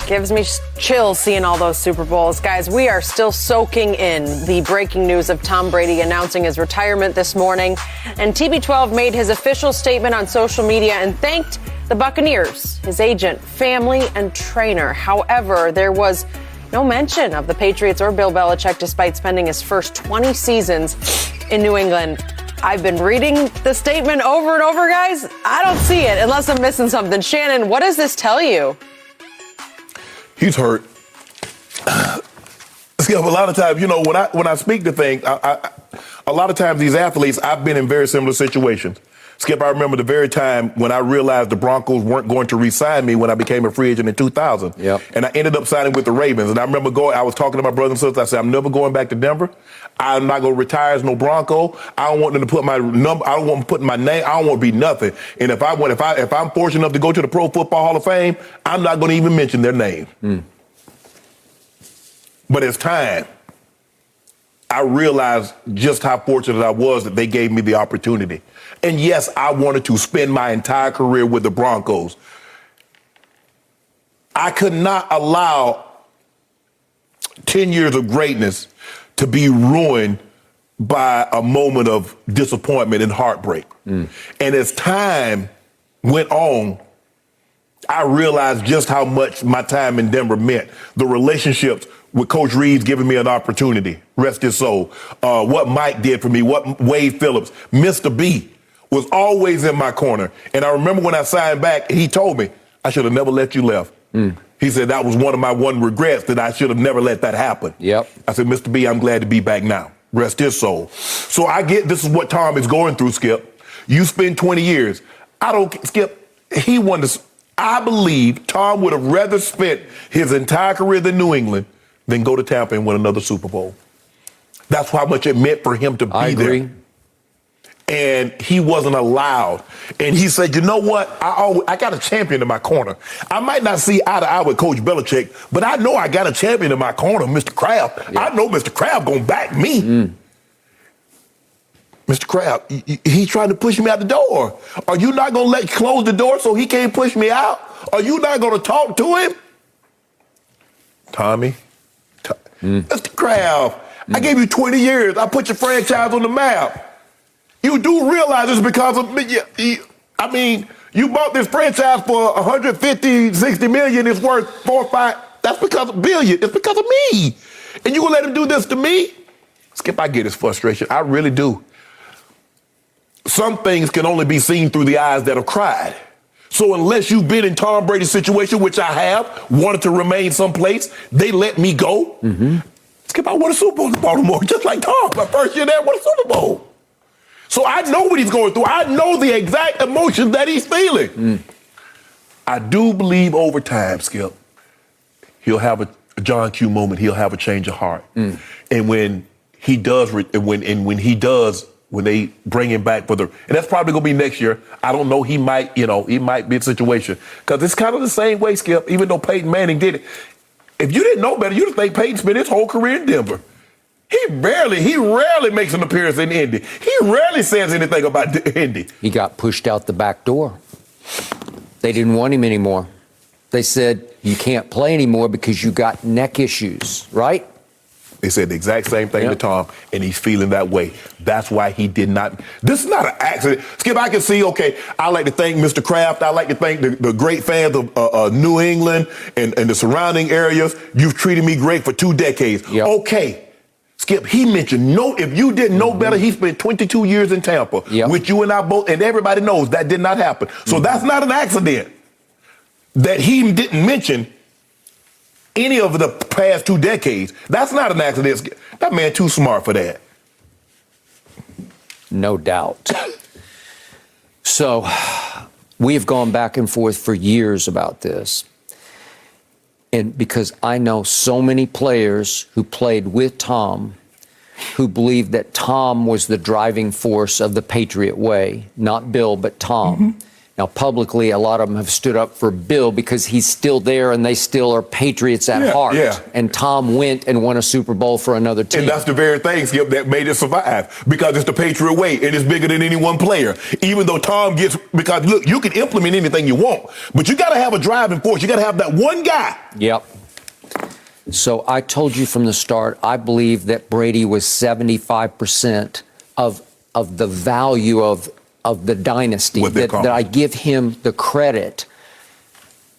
Gives me chills seeing all those Super Bowls. Guys, we are still soaking in the breaking news of Tom Brady announcing his retirement this morning. And TB12 made his official statement on social media and thanked the Buccaneers, his agent, family, and trainer. However, there was no mention of the Patriots or Bill Belichick despite spending his first 20 seasons in New England. I've been reading the statement over and over, guys. I don't see it unless I'm missing something. Shannon, what does this tell you? He's hurt. Skip, a lot of times, you know, when I speak to things, a lot of times these athletes, I've been in very similar situations. Skip, I remember the very time when I realized the Broncos weren't going to re-sign me when I became a free agent in 2000. Yep. And I ended up signing with the Ravens. And I remember I was talking to my brother and sister. I said, I'm never going back to Denver. I'm not going to retire as no Bronco. I don't want them to put my number. I don't want them putting my name. I don't want to be nothing. And if I'm fortunate enough to go to the Pro Football Hall of Fame, I'm not going to even mention their name. But as time, I realized just how fortunate I was that they gave me the opportunity. And yes, I wanted to spend my entire career with the Broncos. I could not allow 10 years of greatness to be ruined by a moment of disappointment and heartbreak. And as time went on, I realized just how much my time in Denver meant. The relationships with Coach Reeves giving me an opportunity, rest his soul. What Mike did for me, what Wade Phillips, Mr. B, was always in my corner. And I remember when I signed back, he told me, I should have never let you left. He said that was one of my regrets, that I should have never let that happen. Yep. I said, Mr. B, I'm glad to be back now. Rest his soul. So I get this is what Tom is going through, Skip. You spend 20 years. Skip, he wanted to, I believe Tom would have rather spent his entire career in New England than go to Tampa and win another Super Bowl. That's how much it meant for him to be there. I agree. And he wasn't allowed. And he said, you know what? I got a champion in my corner. I might not see eye to eye with Coach Belichick, but I know I got a champion in my corner, Mr. Kraft. Yeah. I know Mr. Kraft going to back me. Mr. Kraft, he's trying to push me out the door. Are you not going to close the door so he can't push me out? Are you not going to talk to him? Tommy, Mr. Kraft, I gave you 20 years. I put your franchise on the map. You do realize it's because of me. I mean, you bought this franchise for 150, 60 million. It's worth 4 or 5. That's because of billion. It's because of me. And you gonna let him do this to me? Skip, I get his frustration. I really do. Some things can only be seen through the eyes that have cried. So unless you've been in Tom Brady's situation, which I have, wanted to remain someplace, they let me go. Skip, I won a Super Bowl in Baltimore, just like Tom. My first year there, I won a Super Bowl. So I know what he's going through. I know the exact emotions that he's feeling. I do believe over time, Skip, he'll have a John Q moment. He'll have a change of heart. And when he does, when they bring him back and that's probably gonna be next year. I don't know. He might be in a situation because it's kind of the same way, Skip. Even though Peyton Manning did it, if you didn't know better, you'd think Peyton spent his whole career in Denver. He rarely makes an appearance in Indy. He rarely says anything about Indy. He got pushed out the back door. They didn't want him anymore. They said, you can't play anymore because you got neck issues, right? They said the exact same thing to Tom, and he's feeling that way. That's why he did not. This is not an accident. Skip, I can see, okay, I like to thank Mr. Kraft. I like to thank the great fans of New England and the surrounding areas. You've treated me great for 2 decades. Okay. Skip, he mentioned, if you didn't know better, he spent 22 years in Tampa, which you and I both, and everybody knows that did not happen. So that's not an accident that he didn't mention any of the past 2 decades. That's not an accident. That man too smart for that. No doubt. So we have gone back and forth for years about this. And because I know so many players who played with Tom who believed that Tom was the driving force of the Patriot way, not Bill, but Tom. Now, publicly, a lot of them have stood up for Bill because he's still there and they still are Patriots at heart. And Tom went and won a Super Bowl for another team. And that's the very thing, Skip, that made it survive because it's the Patriot way and it's bigger than any one player. Even though Tom because look, you can implement anything you want, but you got to have a driving force. You got to have that one guy. So I told you from the start, I believe that Brady was 75% of the value of the dynasty, that I give him the credit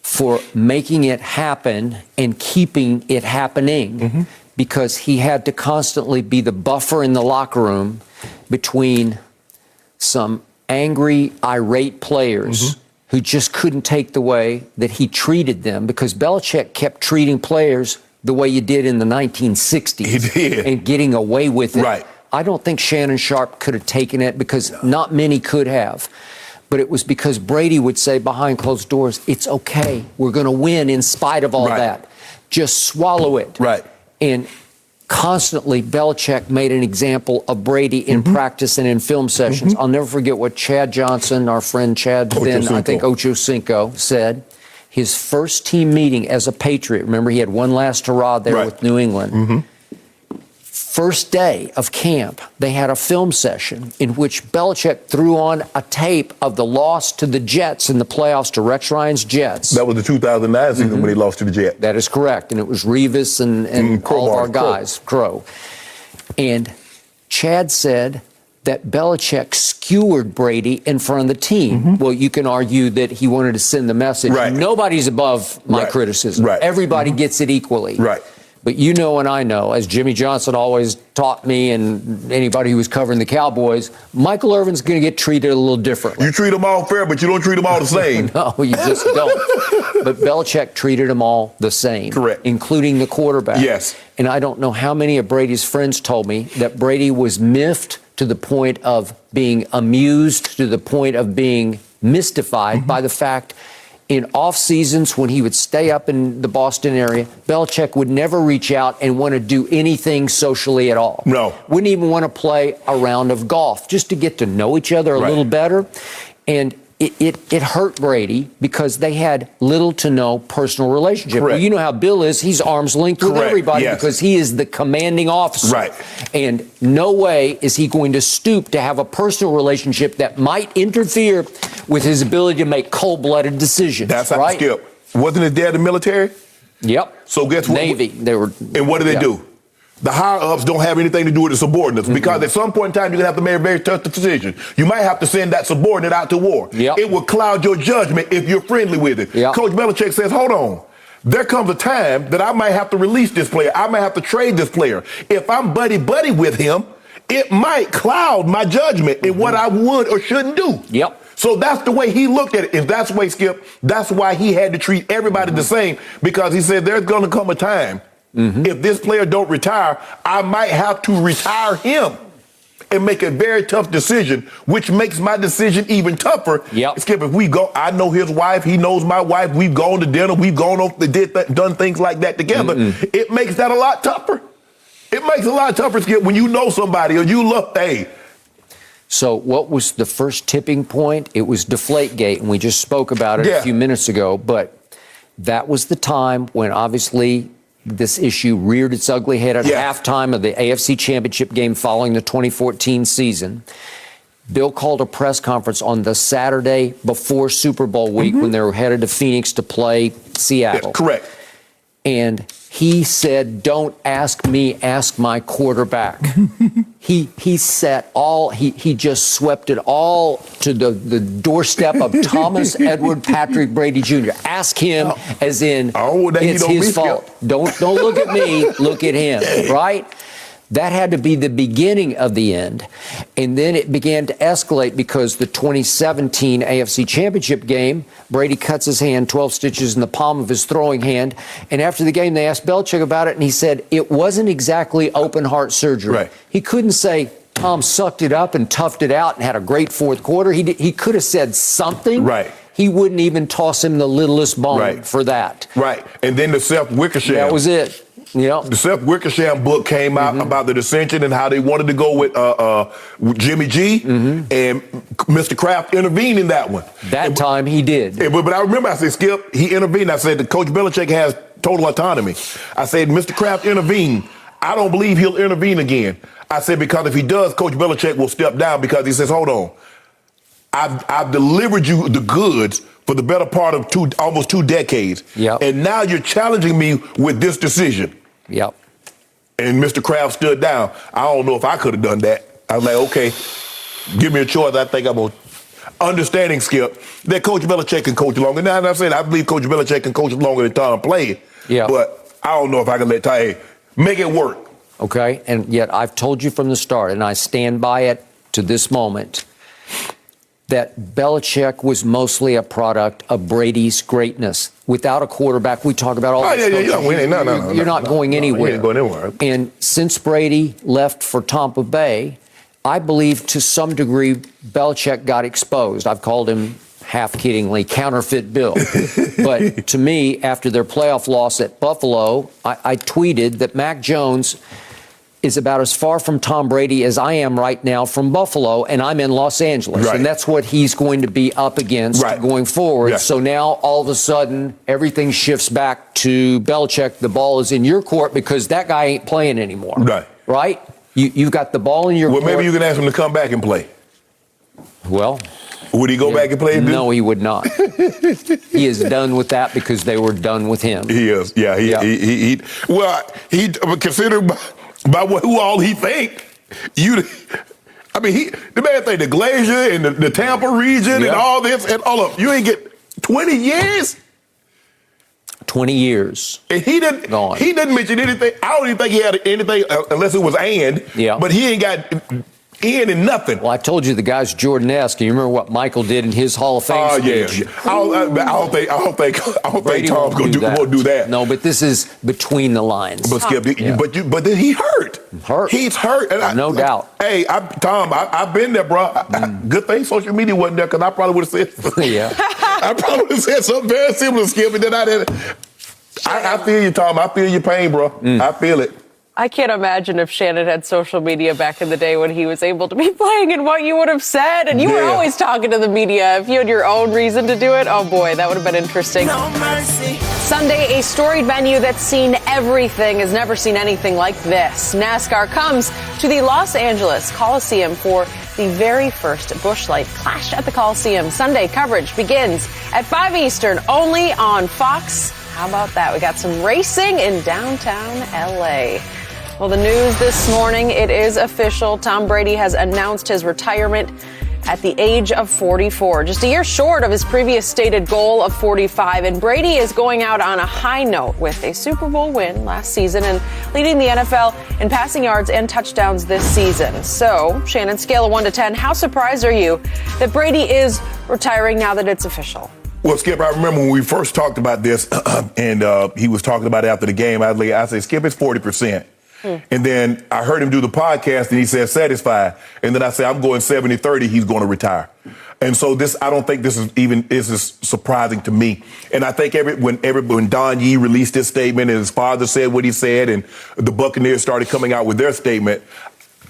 for making it happen and keeping it happening because he had to constantly be the buffer in the locker room between some angry, irate players who just couldn't take the way that he treated them because Belichick kept treating players the way you did in the 1960s. He did. And getting away with it. Right. I don't think Shannon Sharpe could have taken it because not many could have. But it was because Brady would say behind closed doors, it's okay. We're going to win in spite of all that. Just swallow it. And constantly, Belichick made an example of Brady in practice and in film sessions. I'll never forget what Chad Johnson, our friend Chad, then I think Ocho Cinco, said. His first team meeting as a Patriot, remember he had one last hurrah there with New England. First day of camp, they had a film session in which Belichick threw on a tape of the loss to the Jets in the playoffs to Rex Ryan's Jets. That was the 2009 season when he lost to the Jets. That is correct. And it was Revis and all of our guys, Crow. And Chad said that Belichick skewered Brady in front of the team. Well, you can argue that he wanted to send the message. Nobody's above my criticism. Everybody gets it equally. But you know and I know, as Jimmy Johnson always taught me and anybody who was covering the Cowboys, Michael Irvin's going to get treated a little differently. You treat them all fair, but you don't treat them all the same. No, you just don't. But Belichick treated them all the same. Including the quarterback. And I don't know how many of Brady's friends told me that Brady was miffed to the point of being amused, to the point of being mystified by the fact in off seasons when he would stay up in the Boston area, Belichick would never reach out and want to do anything socially at all. Wouldn't even want to play a round of golf just to get to know each other a little better. And it hurt Brady because they had little to no personal relationship. Well, you know how Bill is. He's arm's length with everybody because he is the commanding officer. And no way is he going to stoop to have a personal relationship that might interfere with his ability to make cold-blooded decisions. That's how Skip. Wasn't his dad the military? So guess what? Navy. They were. And what do they do? The higher-ups don't have anything to do with the subordinates because at some point in time, you're going to have to make a very tough decision. You might have to send that subordinate out to war. It will cloud your judgment if you're friendly with it. Coach Belichick says, hold on. There comes a time that I might have to release this player. I might have to trade this player. If I'm buddy-buddy with him, it might cloud my judgment in what I would or shouldn't do. So that's the way he looked at it. And that's the way, Skip, that's why he had to treat everybody the same, because he said there's going to come a time, if this player don't retire, I might have to retire him and make a very tough decision, which makes my decision even tougher. Skip, if we go, I know his wife, he knows my wife, we've gone to dinner, we've gone off, done things like that together. It makes that a lot tougher. It makes it a lot tougher, Skip, when you know somebody or you love, So what was the first tipping point? It was Deflategate, and we just spoke about it a few minutes ago, but that was the time when obviously this issue reared its ugly head at halftime of the AFC Championship game following the 2014 season. Bill called a press conference on the Saturday before Super Bowl week when they were headed to Phoenix to play Seattle. Correct. And he said, "Don't ask me, ask my quarterback." He just swept it all to the doorstep of Thomas Edward Patrick Brady Jr. Ask him, as in it's his fault. Don't look at me, look at him, right? That had to be the beginning of the end. And then it began to escalate because the 2017 AFC Championship game, Brady cuts his hand 12 stitches in the palm of his throwing hand. And after the game, they asked Belichick about it, and he said it wasn't exactly open heart surgery. Right. He couldn't say Tom sucked it up and toughed it out and had a great fourth quarter. He could have said something. Right. He wouldn't even toss him the littlest bone for that. Right. And then the Seth Wickersham. That was it. The Seth Wickersham book came out about the dissension and how they wanted to go with Jimmy G, and Mr. Kraft intervened in that one. Time he did. But I remember I said, Skip, he intervened. I said, Coach Belichick has total autonomy. I said, Mr. Kraft intervened. I don't believe he'll intervene again. I said, because if he does, Coach Belichick will step down, because he says, hold on, I've delivered you the goods for the better part of almost 2 decades. And now you're challenging me with this decision. And Mr. Kraft stood down. I don't know if I could have done that. I was like, okay, give me a choice. I think I'm going to. Understanding, Skip, that Coach Belichick can coach longer. Now, I said I believe Coach Belichick can coach longer than Tom played. But I don't know if I can let Tom make it work. Okay, and yet I've told you from the start, and I stand by it to this moment, that Belichick was mostly a product of Brady's greatness. Without a quarterback, we talk about all this. You're not going anywhere. You ain't going anywhere. And since Brady left for Tampa Bay, I believe to some degree Belichick got exposed. I've called him, half-kiddingly, counterfeit Bill. But to me, after their playoff loss at Buffalo, I tweeted that Mac Jones is about as far from Tom Brady as I am right now from Buffalo, and I'm in Los Angeles. And that's what he's going to be up against going forward. So now, all of a sudden, everything shifts back to Belichick. The ball is in your court because that guy ain't playing anymore. Right? You've got the ball in your court. Well, maybe you can ask him to come back and play. Well, would he go back and play? No, he would not. He is done with that because they were done with him. He is. He considered by who all he think. The man think the Glacier and the Tampa region and all this and all of you ain't get 20 years. 20 years. And he didn't mention anything. I don't even think he had anything unless it was but he ain't got in and nothing. Well, I told you the guy's Jordan-esque. You remember what Michael did in his Hall of Fame speech? I don't think Tom's going to do that. No, but this is between the lines. But Skip, but then he hurt. He's hurt. And no doubt. Hey, Tom, I've been there, bro. Good thing social media wasn't there, because I probably would have said I probably would have said something very similar, Skip, and then I feel you, Tom. I feel your pain, bro. I feel it. I can't imagine if Shannon had social media back in the day when he was able to be playing and what you would have said. And you were always talking to the media. If you had your own reason to do it, oh boy, that would have been interesting. No mercy. Sunday, a storied venue that's seen everything has never seen anything like this. NASCAR comes to the Los Angeles Coliseum for the very first Busch Light Clash at the Coliseum. Sunday coverage begins at 5 Eastern, only on Fox. How about that? We got some racing in downtown L.A. Well, the news this morning, it is official. Tom Brady has announced his retirement. at the age of 44, just a year short of his previous stated goal of 45. And Brady is going out on a high note with a Super Bowl win last season and leading the NFL in passing yards and touchdowns this season. So, Shannon, scale of 1 to 10, how surprised are you that Brady is retiring now that it's official? Well, Skip, I remember when we first talked about this, and he was talking about it after the game. I said, Skip, it's 40%. And then I heard him do the podcast, and he said satisfied. And then I said, I'm going 70-30. He's going to retire. And so I don't think this is surprising to me. And I think when Don Yee released his statement and his father said what he said, and the Buccaneers started coming out with their statement,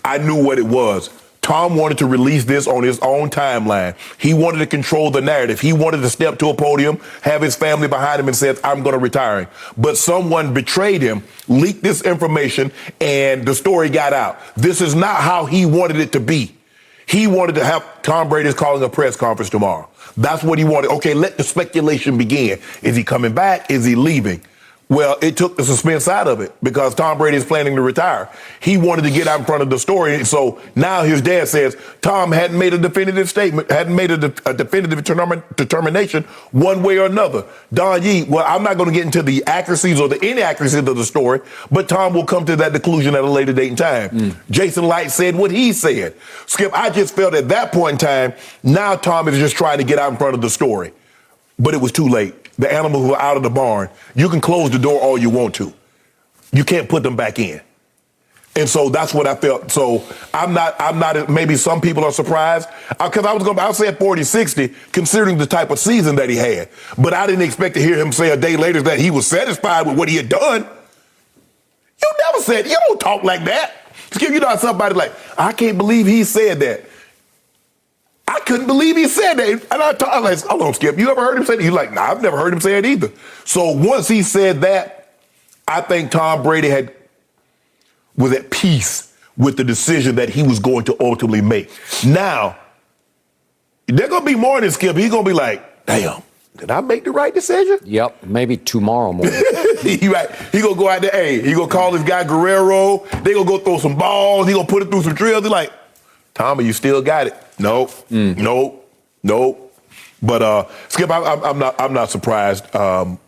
I knew what it was. Tom wanted to release this on his own timeline. He wanted to control the narrative. He wanted to step to a podium, have his family behind him and said, I'm going to retire. But someone betrayed him, leaked this information, and the story got out. This is not how he wanted it to be. He wanted to have Tom Brady calling a press conference tomorrow. That's what he wanted. Okay, let the speculation begin. Is he coming back? Is he leaving? Well, it took the suspense out of it because Tom Brady is planning to retire. He wanted to get out in front of the story. So now his dad says Tom hadn't made a definitive statement, hadn't made a definitive determination one way or another. Don Yee, well, I'm not going to get into the accuracies or the inaccuracies of the story, but Tom will come to that conclusion at a later date and time. Jason Light said what he said. Skip, I just felt at that point in time, now Tom is just trying to get out in front of the story. But it was too late. The animals were out of the barn. You can close the door all you want to. You can't put them back in. And so that's what I felt. So I'm not, maybe some people are surprised because I said 40-60 considering the type of season that he had. But I didn't expect to hear him say a day later that he was satisfied with what he had done. You never said, you don't talk like that. Skip, you know somebody like, I can't believe he said that. I couldn't believe he said that. And I was like, hold on, Skip, you ever heard him say that? He's like, nah, I've never heard him say it either. So once he said that, I think Tom Brady was at peace with the decision that he was going to ultimately make. Now, there's going to be more than Skip. He's going to be like, damn, did I make the right decision? Yep, maybe tomorrow morning. He going to go out there, he going to call this guy Guerrero. They going to go throw some balls. He going to put it through some drills. He's like, Tommy, you still got it. Nope. But Skip, I'm not surprised.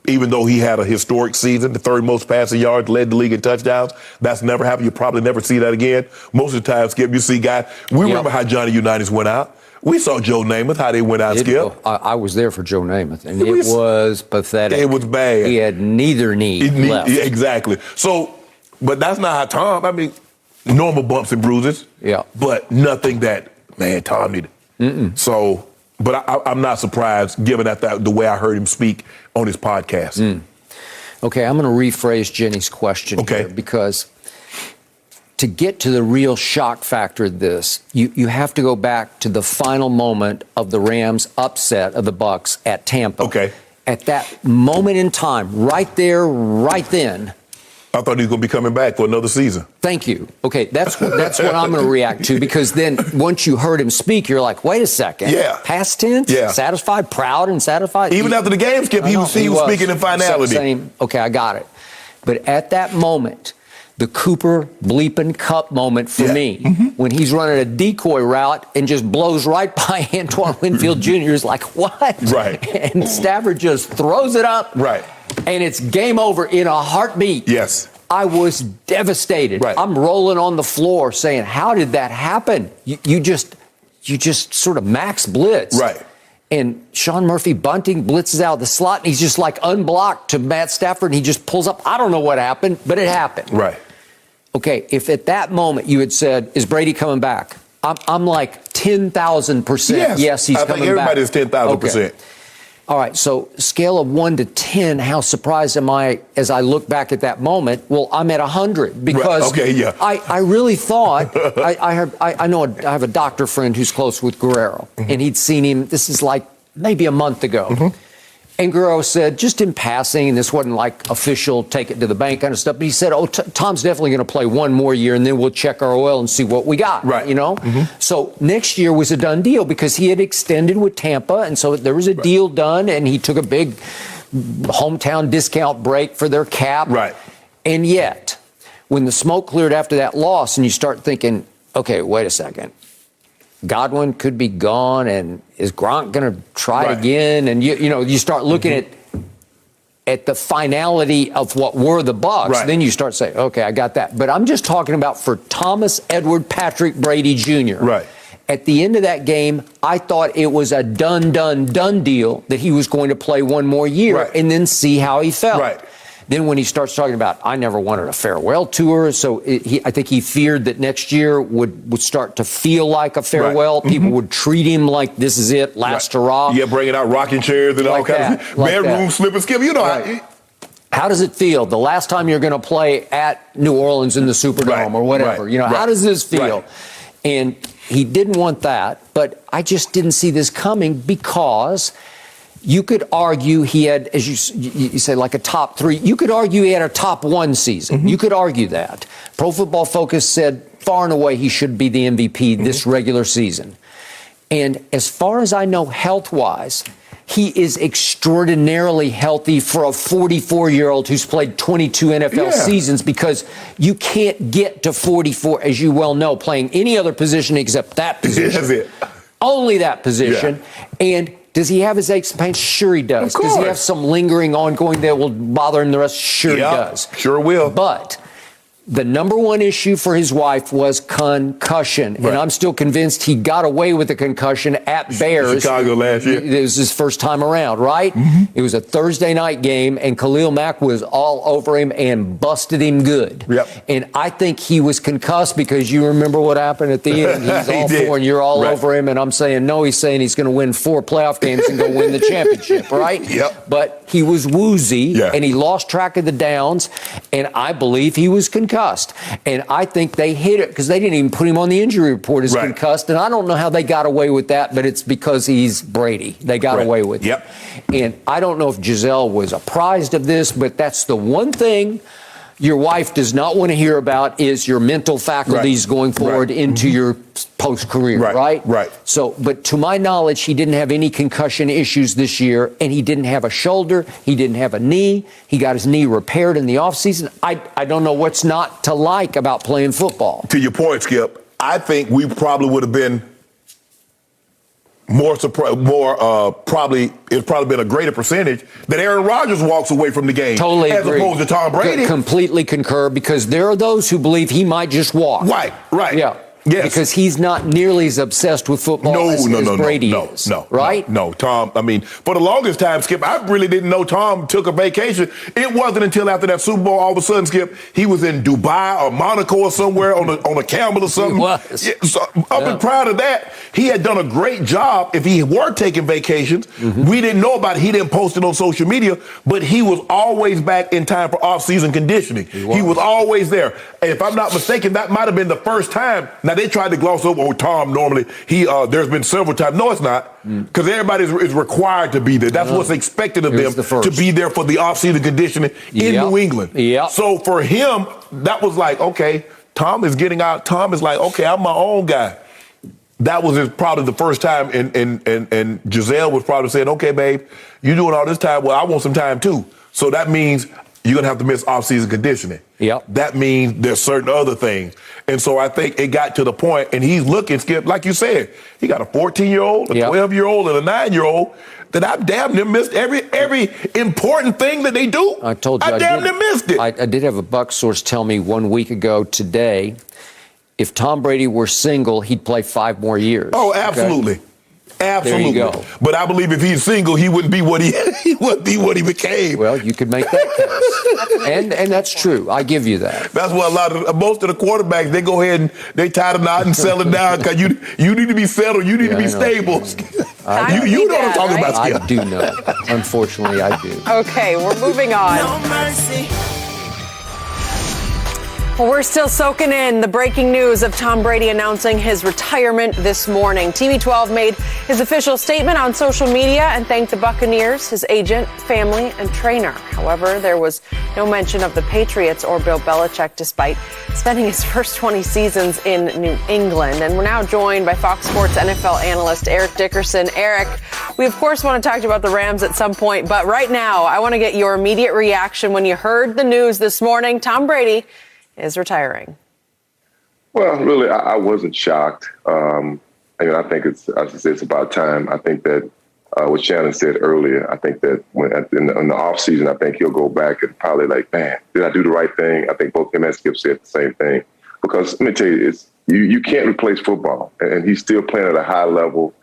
Even though he had a historic season, the third most passing yards, led the league in touchdowns. That's never happened. You probably never see that again. Most of the time, Skip, you see guys. We remember how Johnny Unitas went out. We saw Joe Namath, how they went out, Skip. I was there for Joe Namath, and it was pathetic. It was bad. He had neither knee left. Exactly. So, but that's not how Tom, I mean, normal bumps and bruises. Yeah. But nothing that, man, Tom needed. So, but I'm not surprised given that the way I heard him speak on his podcast. Okay, I'm going to rephrase Jenny's question here because to get to the real shock factor of this, you have to go back to the final moment of the Rams' upset of the Bucs at Tampa. Okay. At that moment in time, right there, right then, I thought he was going to be coming back for another season. Thank you. Okay, that's what I'm going to react to because then once you heard him speak, you're like, wait a second. Yeah. Past tense? Yeah. Satisfied, proud, and satisfied? Even after the game, Skip, he was speaking in finality. Okay, I got it. But at that moment, the Cooper bleeping Cup moment for me, when he's running a decoy route and just blows right by Antoine Winfield Jr. is like, what? Right. And Stafford just throws it up. Right. And it's game over in a heartbeat. Yes. I was devastated. Right. I'm rolling on the floor saying, how did that happen? You just sort of max blitz. Right. And Sean Murphy bunting blitzes out of the slot, and he's just like unblocked to Matt Stafford, and he just pulls up. I don't know what happened, but it happened. Right. Okay, if at that moment you had said, is Brady coming back? I'm like 10,000%. Yes, he's coming back. I think everybody is 10,000%. Okay. All right, so scale of 1 to 10, how surprised am I as I look back at that moment? Well, I'm at 100 because I really thought, I have a doctor friend who's close with Guerrero, and he'd seen him, this is like maybe a month ago. And Guerrero said, just in passing, and this wasn't like official, take it to the bank kind of stuff, but he said, Tom's definitely going to play one more year, and then we'll check our oil and see what we got, you know? So next year was a done deal because he had extended with Tampa, and so there was a deal done, and he took a big hometown discount break for their cap. Right. And yet, when the smoke cleared after that loss, and you start thinking, okay, wait a second. Godwin could be gone, and is Gronk going to try it again? And you start looking at the finality of what were the Bucs. Right. Then you start saying, okay, I got that. But I'm just talking about for Thomas Edward Patrick Brady Jr. Right. At the end of that game, I thought it was a done deal that he was going to play one more year and then see how he felt. Right. Then when he starts talking about, I never wanted a farewell tour, so I think he feared that next year would start to feel like a farewell. Right. People would treat him like this is it, last hurrah. Yeah, bringing out rocking chairs and all kinds of bedroom slip and skip. You know how does it feel the last time you're going to play at New Orleans in the Superdome or whatever? How does this feel? And he didn't want that, but I just didn't see this coming because you could argue he had, as you say, like a top 3. You could argue he had a top 1 season. You could argue that. Pro Football Focus said far and away he should be the MVP this regular season. And as far as I know, health-wise, he is extraordinarily healthy for a 44-year-old who's played 22 NFL seasons, because you can't get to 44, as you well know, playing any other position except that position. That's it. Only that position. Yeah. And does he have his aches and pains? Sure he does. Does he have some lingering, ongoing that will bother him the rest? Sure he does. Sure will. But the number one issue for his wife was concussion. Right. And I'm still convinced he got away with a concussion at Bears. Chicago last year. It was his first time around, right? It was a Thursday night game, and Khalil Mack was all over him and busted him good. Yep. And I think he was concussed, because you remember what happened at the end. He's all for, and you're all over him. And I'm saying, no, he's saying he's going to win 4 playoff games and go win the championship, right? Yep. But he was woozy, and he lost track of the downs, and I believe he was concussed. And I think they hit it because they didn't even put him on the injury report as concussed. And I don't know how they got away with that, but it's because he's Brady. They got away with it. And I don't know if Giselle was apprised of this, but that's the one thing your wife does not want to hear about, is your mental faculties going forward into your post-career, right? So, but to my knowledge, he didn't have any concussion issues this year, and he didn't have a shoulder, he didn't have a knee. He got his knee repaired in the offseason. I don't know what's not to like about playing football. To your point, Skip, I think we probably would have been it's probably been a greater percentage that Aaron Rodgers walks away from the game. Totally as agree. Opposed to Tom Brady. Completely concur, because there are those who believe he might just walk. Right. Yeah. Yes. Because he's not nearly as obsessed with football as Brady is. No, Tom, I mean, for the longest time, Skip, I really didn't know Tom took a vacation. It wasn't until after that Super Bowl, all of a sudden, Skip, he was in Dubai or Monaco or somewhere on a camel or something. He was. Yeah, so and prior to that, he had done a great job. If he were taking vacations, we didn't know about it. He didn't post it on social media, but he was always back in time for off-season conditioning. He was always there. And if I'm not mistaken, that might have been the first time. Now, they tried to gloss over Tom normally. There's been several times. No, it's not. Because everybody is required to be there. That's what's expected of them, to be there for the offseason conditioning in New England. So for him, that was like, okay, Tom is getting out. Tom is like, okay, I'm my own guy. That was probably the first time, and Giselle was probably saying, okay, babe, you're doing all this time. Well, I want some time too. So that means you're going to have to miss off-season conditioning. That means there's certain other things. And so I think it got to the point, and he's looking, Skip, like you said, he got a 14-year-old, a 12-year-old, and a 9-year-old that I damn near missed every important thing that they do. I told you I damn near missed it. I did have a Bucs source tell me 1 week ago today, if Tom Brady were single, he'd play 5 more years. Oh, absolutely. Okay? Absolutely. There you go. But I believe if he's single, he wouldn't be what he wouldn't be what he became. Well, you could make that case. and that's true. I give you that. That's what most of the quarterbacks, they go ahead and they tie the knot and sell it down, because you need to be settled. You need to be stable. You know what I'm talking about, Skip. I do know. Unfortunately, I do. Okay, we're moving on. No mercy. Well, we're still soaking in the breaking news of Tom Brady announcing his retirement this morning. TB12 made his official statement on social media and thanked the Buccaneers, his agent, family, and trainer. However, there was no mention of the Patriots or Bill Belichick, despite spending his first 20 seasons in New England. And we're now joined by Fox Sports NFL analyst Eric Dickerson. Eric, we of course want to talk to you about the Rams at some point, but right now I want to get your immediate reaction when you heard the news this morning. Tom Brady is retiring. Well, really, I wasn't shocked. I think it's about time. I think that what Shannon said earlier, I think that in the off season, I think he'll go back and probably like, man, did I do the right thing? I think both him and Skip said the same thing. Because let me tell you, you can't replace football, and he's still playing at a high level.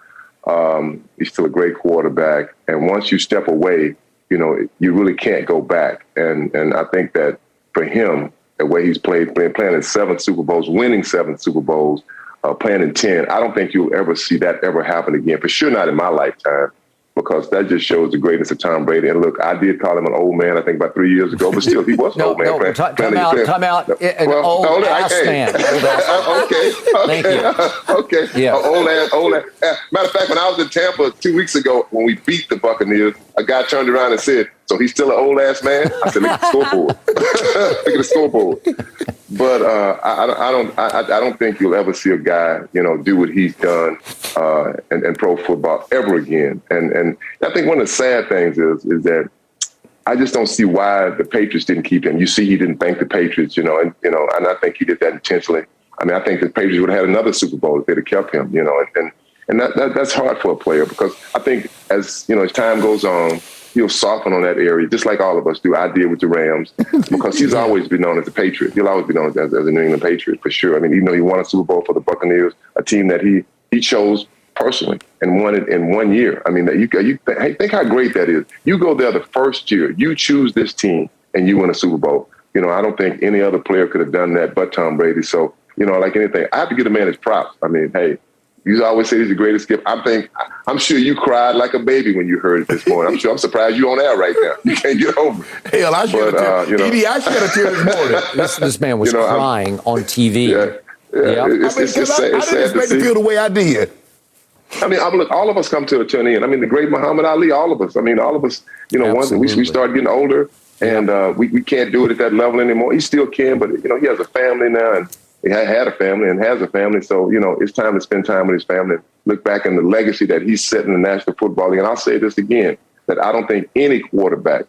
He's still a great quarterback, and once you step away, you really can't go back. And I think that for him, the way he's playing in 7 Super Bowls, winning 7 Super Bowls, playing in 10, I don't think you'll ever see that ever happen again. For sure, not in my lifetime. Because that just shows the greatness of Tom Brady. And look, I did call him an old man, I think about 3 years ago, but still, he was an old man. Time out. An old ass man. Okay. Thank you. Okay. Yeah. Old ass. Matter of fact, when I was in Tampa 2 weeks ago, when we beat the Buccaneers, a guy turned around and said, "So he's still an old ass man?" I said, "Look at the scoreboard. Look at the scoreboard." But I don't think you'll ever see a guy, do what he's done in pro football ever again. And I think one of the sad things is that I just don't see why the Patriots didn't keep him. You see, he didn't thank the Patriots, and I think he did that intentionally. I mean, I think the Patriots would have had another Super Bowl if they'd have kept him, and that's hard for a player because I think as time goes on, he'll soften on that area, just like all of us do. I did with the Rams because he's always been known as a Patriot. He'll always be known as a New England Patriot for sure. I mean, even though he won a Super Bowl for the Buccaneers, a team that he chose personally and won it in 1 year. I mean, think how great that is. You go there the first year, you choose this team, and you win a Super Bowl. I don't think any other player could have done that but Tom Brady. So, like anything, I have to give the man his props. I mean, hey, you always say he's the greatest Skip. I'm sure you cried like a baby when you heard it this morning. I'm surprised you're on air right now. You can't get over it. Hell, I shed a tear this morning. This man was crying on TV. Yeah. It's sad I didn't expect to feel the way I did. I mean, look, all of us come to an end. I mean, the great Muhammad Ali, all of us, once we start getting older and we can't do it at that level anymore. He still can, but, he has a family now and he had a family and has a family. So, it's time to spend time with his family and look back on the legacy that he's set in the National Football League. And I'll say this again, that I don't think any quarterback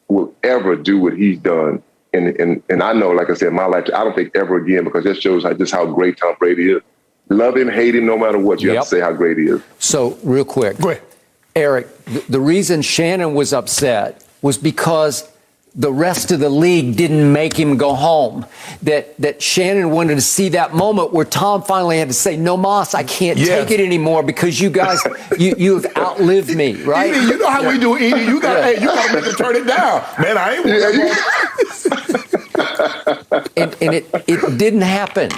will ever do what he's done. And I know, like I said, in my life, I don't think ever again, because that shows just how great Tom Brady is. Love him, hate him, no matter what. You have to say how great he is. So, real quick. Go ahead. Eric, the reason Shannon was upset was because the rest of the league didn't make him go home. That Shannon wanted to see that moment where Tom finally had to say, "No, Moss, I can't take it anymore because you guys, you've outlived me," right? Edie, you know how we do, Edie. You got to make him turn it down. Man, I ain't And it didn't happen.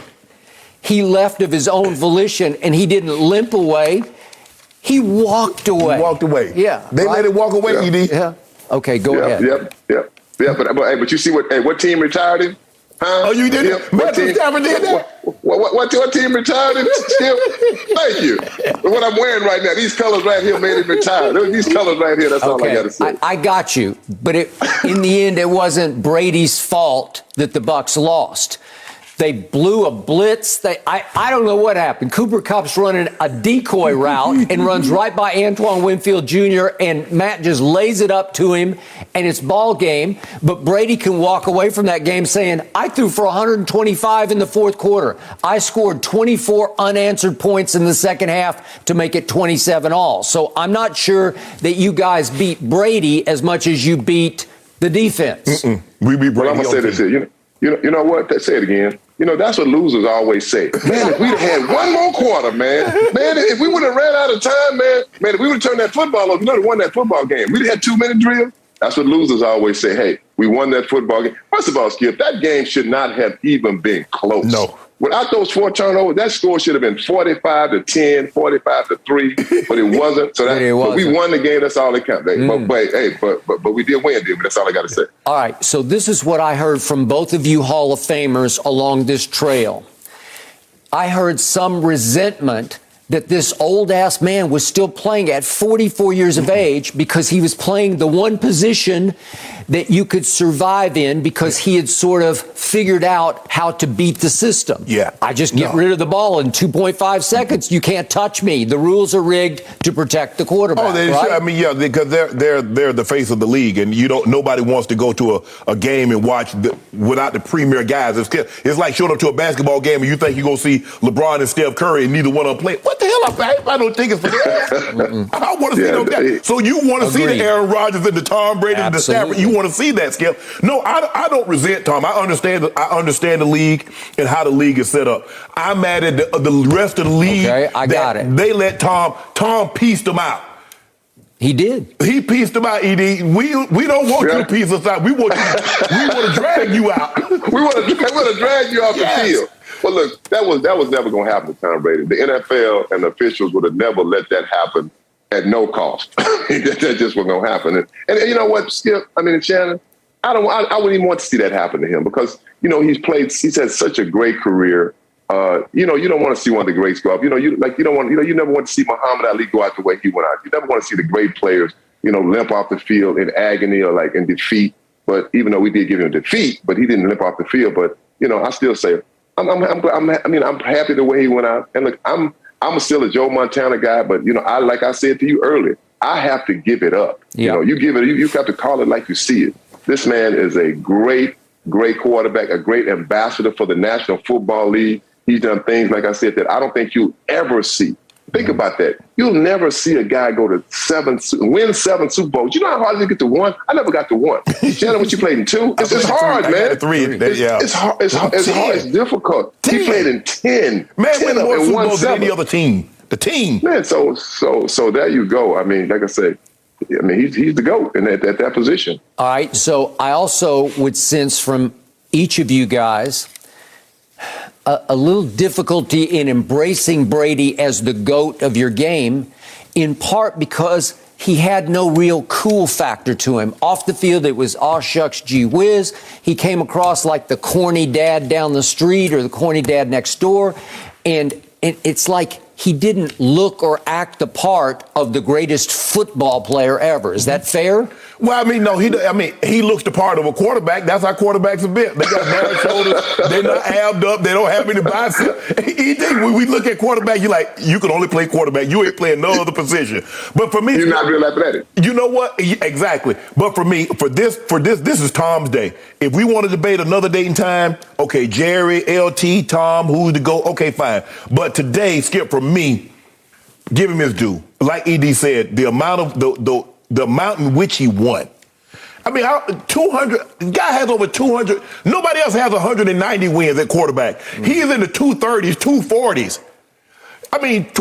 He left of his own volition, and he didn't limp away. He walked away. He walked away. Yeah. They let it walk away, Edie. Yeah. Okay, go ahead. Yeah, but you see what team retired him? Huh? Oh, you did it? Stafford did that? What team retired him? Thank you. But what I'm wearing right now, these colors right here made him retire. These colors right here, that's all I got to say. I got you. But in the end, it wasn't Brady's fault that the Bucs lost. They blew a blitz. I don't know what happened. Cooper Kupp's running a decoy route and runs right by Antoine Winfield Jr., and Matt just lays it up to him, and it's ball game. But Brady can walk away from that game saying, "I threw for 125 in the fourth quarter. I scored 24 unanswered points in the second half to make it 27 all." So I'm not sure that you guys beat Brady as much as you beat the defense. We beat Brady. Well, I'm going to say this here. You know what? Say it again. That's what losers always say. Man, if we'd have had one more quarter, man, if we would have ran out of time, man, if we would have turned that football over, won that football game. We'd have had 2-minute drill. That's what losers always say. Hey, we won that football game. First of all, Skip, that game should not have even been close. No. Without those 4 turnovers, that score should have been 45-10, 45-3, but it wasn't. So but we won the game. That's all that counts. But we did win, didn't we? That's all I got to say. All right. So this is what I heard from both of you Hall of Famers along this trail. I heard some resentment that this old-ass man was still playing at 44 years of age because he was playing the one position that you could survive in because he had sort of figured out how to beat the system. Yeah. I just get rid of the ball in 2.5 seconds. You can't touch me. The rules are rigged to protect the quarterback. Oh, they right? I mean, yeah, because they're the face of the league, and nobody wants to go to a game and watch without the premier guys. It's like showing up to a basketball game and you think you're gonna see LeBron and Steph Curry and neither one of them play. What what the hell? I don't think it's for that. I want to see those guys. So you want to see the Aaron Rodgers and the Tom Brady and the Stafford. You want to see that, Skip. No, I don't resent Tom. I understand the league and how the league is set up. I'm mad at the rest of the league. Okay, I got it. They let Tom pieced them out. He did. He pieced them out, Ed. We don't want you to piece us out. We want to drag you out. we want to drag you off the field. Well, look, that was never going to happen to Tom Brady. The NFL and the officials would have never let that happen at no cost. That just wasn't going to happen. And you know what, Skip? I mean, Shannon, I wouldn't even want to see that happen to him because, he's had such a great career. You don't want to see one of the greats go up. You never want to see Muhammad Ali go out the way he went out. You never want to see the great players, limp off the field in agony or like in defeat. But even though we did give him defeat, but he didn't limp off the field. But, I still say, I'm happy the way he went out. And look, I'm still a Joe Montana guy, but like I said to you earlier, I have to give it up. Yeah. You have to call it like you see it. This man is a great quarterback, a great ambassador for the National Football League. He's done things, like I said, that I don't think you'll ever see. Think about that. You'll never see a guy go to win 7 Super Bowls. You know how hard it is to get to 1? I never got to 1. Shannon, what you played in 2? It's hard, man. I got 3. It's hard. It's hard. It's difficult. 10. He played in 10. Man, 10 win more Super Bowls than 7. any other team. The team. Man, so there you go. I mean, like I said, he's the GOAT at that position. All right. So I also would sense from each of you guys a little difficulty in embracing Brady as the GOAT of your game, in part because he had no real cool factor to him. Off the field, it was, aw shucks, gee whiz. He came across like the corny dad down the street or the corny dad next door. And it's like he didn't look or act the part of the greatest football player ever. Is that fair? Well, no. He looks the part of a quarterback. That's how quarterbacks are built. They got narrow shoulders. They're not abbed up. They don't have any biceps. When we look at quarterback, you're like, you can only play quarterback. You ain't playing no other position. But for me, you're not real athletic. You know what? Exactly. But for me, this is Tom's day. If we want to debate another date and time, okay, Jerry, LT, Tom, who's to go? Okay, fine. But today, Skip, for me, give him his due. Like ED said, the amount of the amount in which he won. 200. The guy has over 200. Nobody else has 190 wins at quarterback. He is in the 230s, 240s.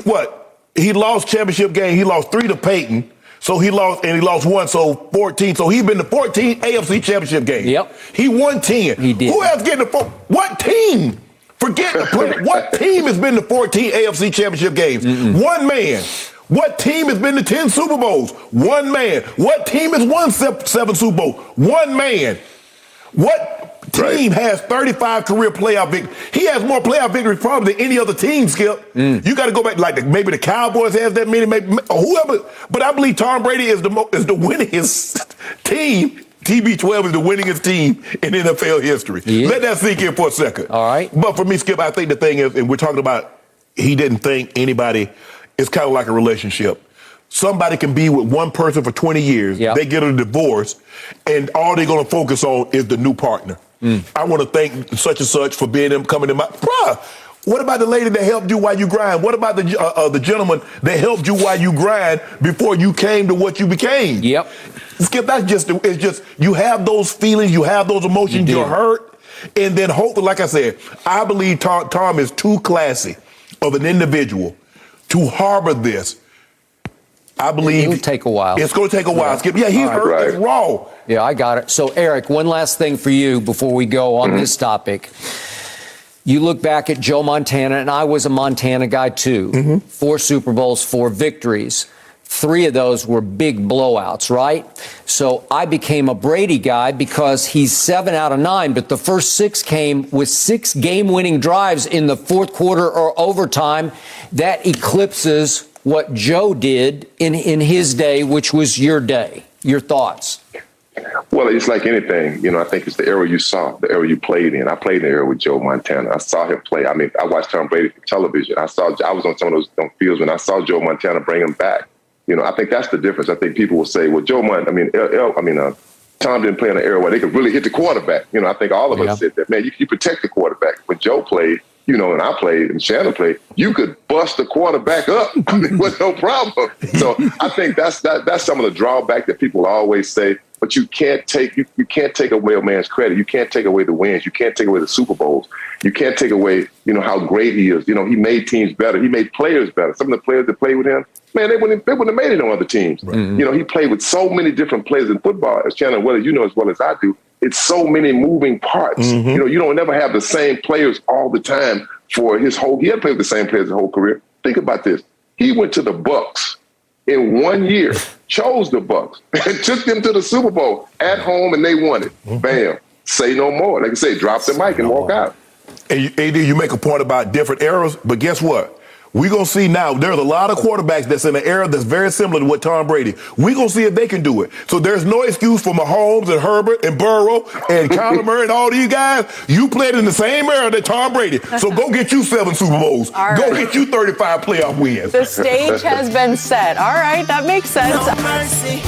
What? He lost championship game. He lost 3 to Peyton. So he lost 1, so 14. So he's been to 14 AFC championship games. Yep. He won 10. He did. Who else getting the 4? What team? Forget the player. What team has been to 14 AFC championship games? One man. What team has been to 10 Super Bowls? One man. What team has won 7 Super Bowls? One man. What team has 35 career playoff victories? He has more playoff victories probably than any other team, Skip. You got to go back, like maybe the Cowboys has that many, maybe or whoever. But I believe Tom Brady is the winningest team. TB12 is the winningest team in NFL history. Yeah. Let that sink in for a second. All right. But for me, Skip, I think the thing is, and we're talking about, he didn't think anybody. It's kind of like a relationship. Somebody can be with one person for 20 years. Yep. They get a divorce, and all they're going to focus on is the new partner. I want to thank such and such for coming in my... Bruh, what about the lady that helped you while you grind? What about the gentleman that helped you while you grind before you came to what you became? Yep. Skip, it's just, you have those feelings, you have those emotions, you're hurt, and then hopefully, like I said, I believe Tom is too classy of an individual to harbor this. I believe it'll take a while. It's going to take a while, Skip. Yeah, he's hurt. Right. It's raw. Yeah, I got it. So, Eric, one last thing for you before we go on this topic. You look back at Joe Montana, and I was a Montana guy too. 4 Super Bowls, 4 victories. 3 of those were big blowouts, right? So I became a Brady guy because he's 7 out of 9, but the first 6 came with 6 game-winning drives in the fourth quarter or overtime. That eclipses what Joe did in his day, which was your day. Your thoughts? Well, it's like anything. I think it's the era you saw, the era you played in. I played in the era with Joe Montana. I saw him play. I watched Tom Brady for television. I was on some of those fields when I saw Joe Montana bring him back. I think that's the difference. I think people will say, well, Tom didn't play in an era where they could really hit the quarterback. I think all of us said that, man, you protect the quarterback. When Joe played, and I played and Shannon played, you could bust the quarterback up with no problem. So I think that's some of the drawback that people always say. But you can't take away a man's credit. You can't take away the wins. You can't take away the Super Bowls. You can't take away, how great he is. He made teams better. He made players better. Some of the players that played with him, man, they wouldn't have made it on other teams. Right. He played with so many different players in football. As Shannon, well as well as I do, it's so many moving parts. Mm-hmm. You don't never have the same players all the time for his whole. He had played with the same players his whole career. Think about this. He went to the Bucs in 1 year, chose the Bucs, and took them to the Super Bowl at home, and they won it. Mm-hmm. Bam. Say no more. Like I say, drop the mic and walk out. And AD, you make a point about different eras, but guess what? We're going to see now, there's a lot of quarterbacks that's in an era that's very similar to what Tom Brady. We're going to see if they can do it. So there's no excuse for Mahomes and Herbert and Burrow and Kyler Murray and all these guys. You played in the same era that Tom Brady. So go get you 7 Super Bowls. Right. Go get you 35 playoff wins. The stage has been set. All right, that makes sense. No mercy.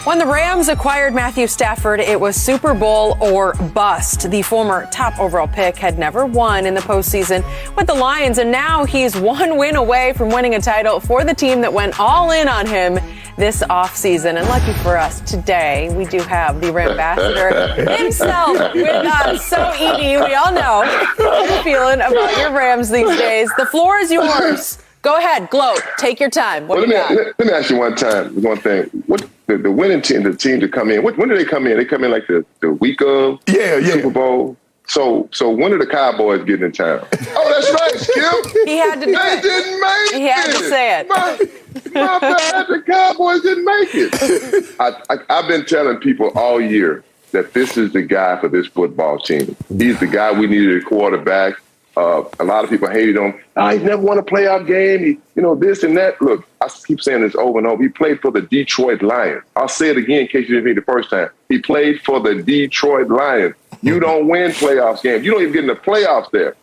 When the Rams acquired Matthew Stafford, it was Super Bowl or bust. The former top overall pick had never won in the postseason with the Lions, and now he's 1 win away from winning a title for the team that went all in on him this offseason. And lucky for us, today we do have the Rambassador himself with us. So, Edie, we all know how you're feeling about your Rams these days. The floor is yours. Go ahead, gloat. Take your time. What do you got? Let me ask you one thing. What the winning team, the team to come in? When do they come in? They come in like the week of Super Bowl. So when are the Cowboys getting in town? Oh, that's right, Skip. He had to do it. They didn't make it. He had to say it. My bad. The Cowboys didn't make it. I've been telling people all year that this is the guy for this football team. He's the guy we needed at quarterback. A lot of people hated him. He's never won a playoff game. This and that. Look, I keep saying this over and over. He played for the Detroit Lions. I'll say it again in case you didn't hear the first time. He played for the Detroit Lions. You don't win playoffs games. You don't even get in the playoffs there.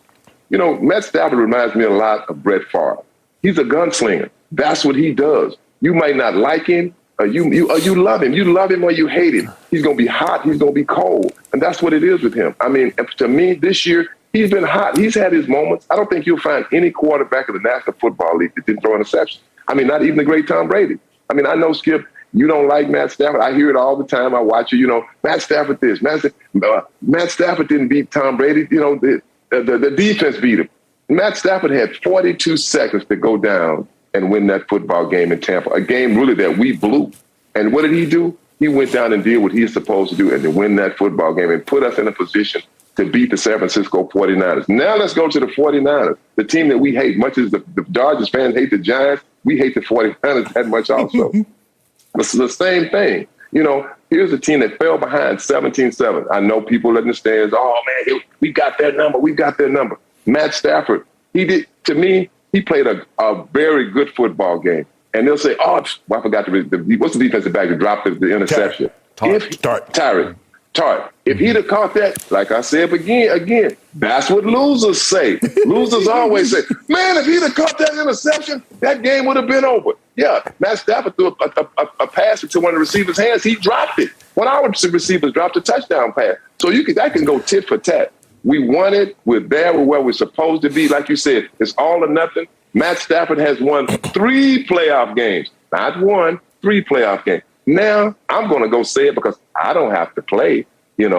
Matt Stafford reminds me a lot of Brett Favre. He's a gunslinger. That's what he does. You might not like him. You love him. You love him or you hate him. He's going to be hot. He's going to be cold. And that's what it is with him. I mean, to me, this year, he's been hot. He's had his moments. I don't think you'll find any quarterback of the National Football League that didn't throw an interception. I mean, not even the great Tom Brady. I mean, I know, Skip, you don't like Matt Stafford. I hear it all the time. I watch you. Matt Stafford this. Matt Stafford didn't beat Tom Brady. The defense beat him. Matt Stafford had 42 seconds to go down and win that football game in Tampa, a game really that we blew. And what did he do? He went down and did what he's supposed to do and to win that football game and put us in a position to beat the San Francisco 49ers. Now let's go to the 49ers, the team that we hate. Much as the Dodgers fans hate the Giants, we hate the 49ers that much also. It's the same thing. Here's a team that fell behind 17-7. I know people in the stands, we got their number. Matt Stafford, to me, he played a very good football game. And they'll say, I forgot what's the defensive back that dropped the interception? Tart. If he'd have caught that, like I said again, that's what losers say. Losers always say, man, if he'd have caught that interception, that game would have been over. Yeah, Matt Stafford threw a pass into one of the receivers' hands. He dropped it. One of our receivers dropped a touchdown pass. So that can go tit for tat. We won it. We're there. We're where we're supposed to be. Like you said, it's all or nothing. Matt Stafford has won 3 playoff games. Not 1, 3 playoff games. Now, I'm going to go say it because I don't have to play, We're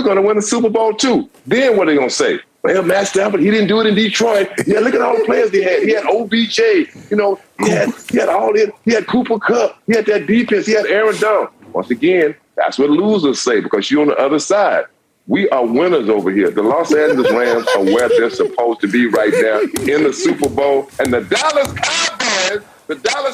going to win the Super Bowl, too. Then what are they going to say? Well, Matt Stafford, he didn't do it in Detroit. Yeah, look at all the players they had. He had OBJ. He had all this. He had Cooper Kupp. He had that defense. He had Aaron Donald. Once again, that's what losers say because you're on the other side. We are winners over here. The Los Angeles Rams are where they're supposed to be right now in the Super Bowl. And the Dallas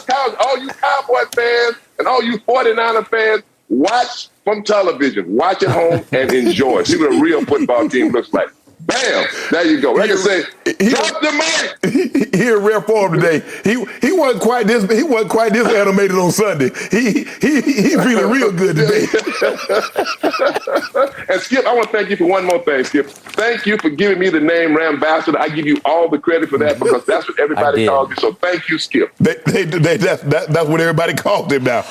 Cowboys, all you Cowboy fans and all you 49er fans, watch from television, watch at home and enjoy. See what a real football team looks like. Bam! There you go. Like I say, drop the mic. He in rare form today. He wasn't quite this. He wasn't quite this animated on Sunday. He feeling real good today. And Skip, I want to thank you for one more thing, Skip. Thank you for giving me the name Rambassador. I give you all the credit for that because that's what everybody calls you. So thank you, Skip. That's what everybody calls him now.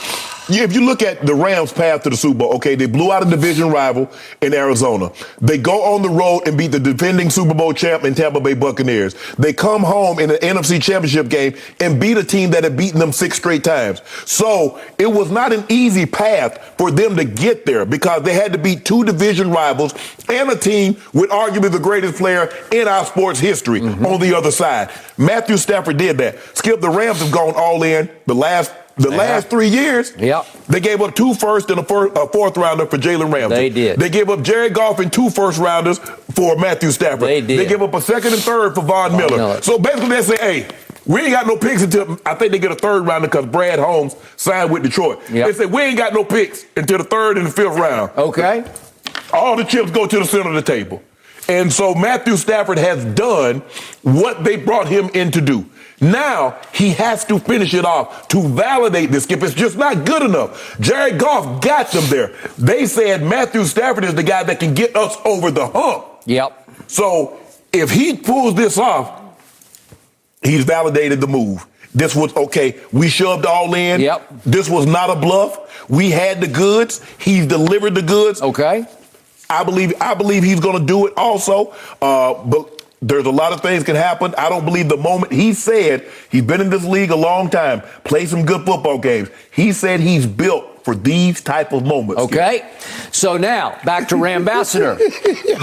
if you look at the Rams' path to the Super Bowl, okay, they blew out a division rival in Arizona. They go on the road and beat the defending Super Bowl champ in Tampa Bay Buccaneers. They come home in the NFC Championship game and beat a team that had beaten them 6 straight times. So it was not an easy path for them to get there because they had to beat 2 division rivals and a team with arguably the greatest player in our sports history on the other side. Matthew Stafford did that. Skip, the Rams have gone all in the last 3 years. Yep. They gave up 2 first and a 4th rounder for Jalen Ramsey. They did. They gave up Jared Goff and 2 first rounders for Matthew Stafford. They did. They gave up a 2nd and 3rd for Von Miller. So basically they say, hey, we ain't got no picks until I think they get a 3rd rounder because Brad Holmes signed with Detroit. Yep. They said we ain't got no picks until the 3rd and the 5th round. Okay. All the chips go to the center of the table. And so Matthew Stafford has done what they brought him in to do. Now he has to finish it off to validate this, Skip. It's just not good enough. Jared Goff got them there. They said Matthew Stafford is the guy that can get us over the hump. Yep. So if he pulls this off, he's validated the move. This was, okay, we shoved all in. Yep. This was not a bluff. We had the goods. He's delivered the goods. Okay. I believe he's going to do it also. But there's a lot of things can happen. I don't believe the moment he said he's been in this league a long time, played some good football games. He said he's built for these type of moments. Okay. So now, back to Rambassador.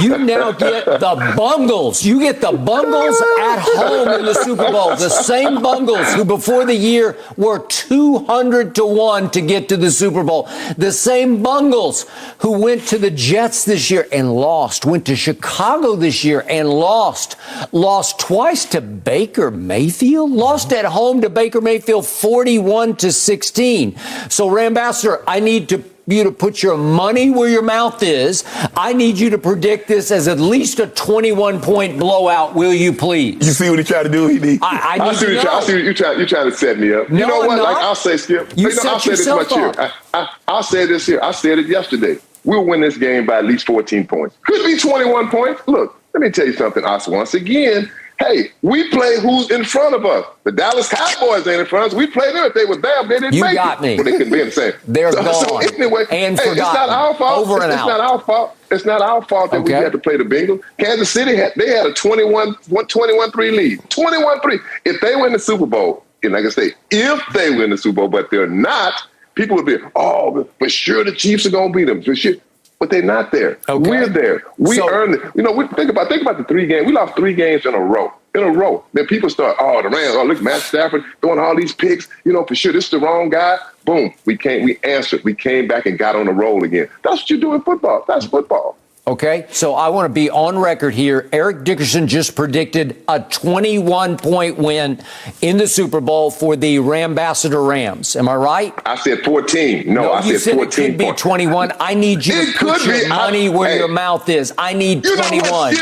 You now get the Bungles. You get the Bungles at home in the Super Bowl. The same Bungles who before the year were 200-1 to get to the Super Bowl. The same Bungles who went to the Jets this year and lost. Went to Chicago this year and lost. Lost twice to Baker Mayfield. Lost at home to Baker Mayfield 41-16. So Rambassador, I need you to put your money where your mouth is. I need you to predict this as at least a 21-point blowout, will you please? You see what he tried to do, ED? I see what you're trying to set me up. No, you know what? I'm not. Like I'll say, Skip. I'll say this much here. I'll say this here. I said it yesterday. We'll win this game by at least 14 points. Could be 21 points. Look, let me tell you something, Oscar. Once again, hey, we play who's in front of us. The Dallas Cowboys ain't in front of us. We played them. If they were there, they didn't you make got it. me. But they couldn't be in the same. They're gone. So anyway, and hey, it's not our fault. Over and it's out. not our fault. It's not our fault that we had to play the Bengals. Kansas City had a 21-3 lead. 21-3. If they win the Super Bowl, and like I say, if they win the Super Bowl, but they're not, people would be, oh, for sure the Chiefs are going to beat them. For sure. But they're not there. Okay. We're there. We earned it. You know, think about the 3 games. We lost 3 games in a row. Then people start, oh, the Rams, look, Matt Stafford throwing all these picks. You know, for sure, this is the wrong guy. Boom. We answered. We came back and got on the roll again. That's what you do in football. That's football. Okay, so I want to be on record here. Eric Dickerson just predicted a 21-point win in the Super Bowl for the Rambassador Rams. Am I right? I said 14. No, I said 14. It could be 21. I need you to put your money where your mouth is. I need 21.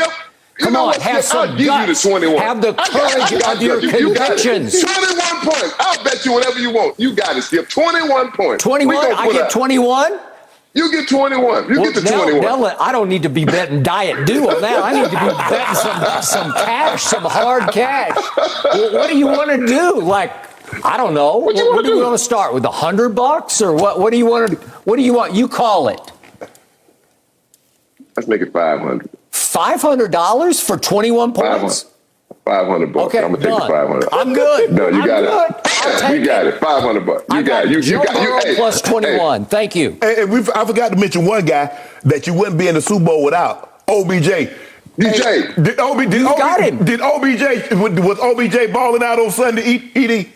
Come on, have some guts. Have the courage of your convictions. 21 points. I'll bet you whatever you want. You got it, Skip. 21 points. 21? I get 21? You get 21. You get the 21. I don't need to be betting Diet Dew on that. I need to be betting some cash, some hard cash. Well, what do you want to do? Like, I don't know. What do you want to start with? $100 or what? What do you want? What do you want? You call it. Let's make it $500. $500 for 21 points? $500. Okay, I'm gonna take the 500. I'm good. No, you got it. You got it. $500. You got it. You got it. Plus 21. Thank you. And I forgot to mention one guy that you wouldn't be in the Super Bowl without. OBJ. DJ. Was OBJ balling out on Sunday, ED?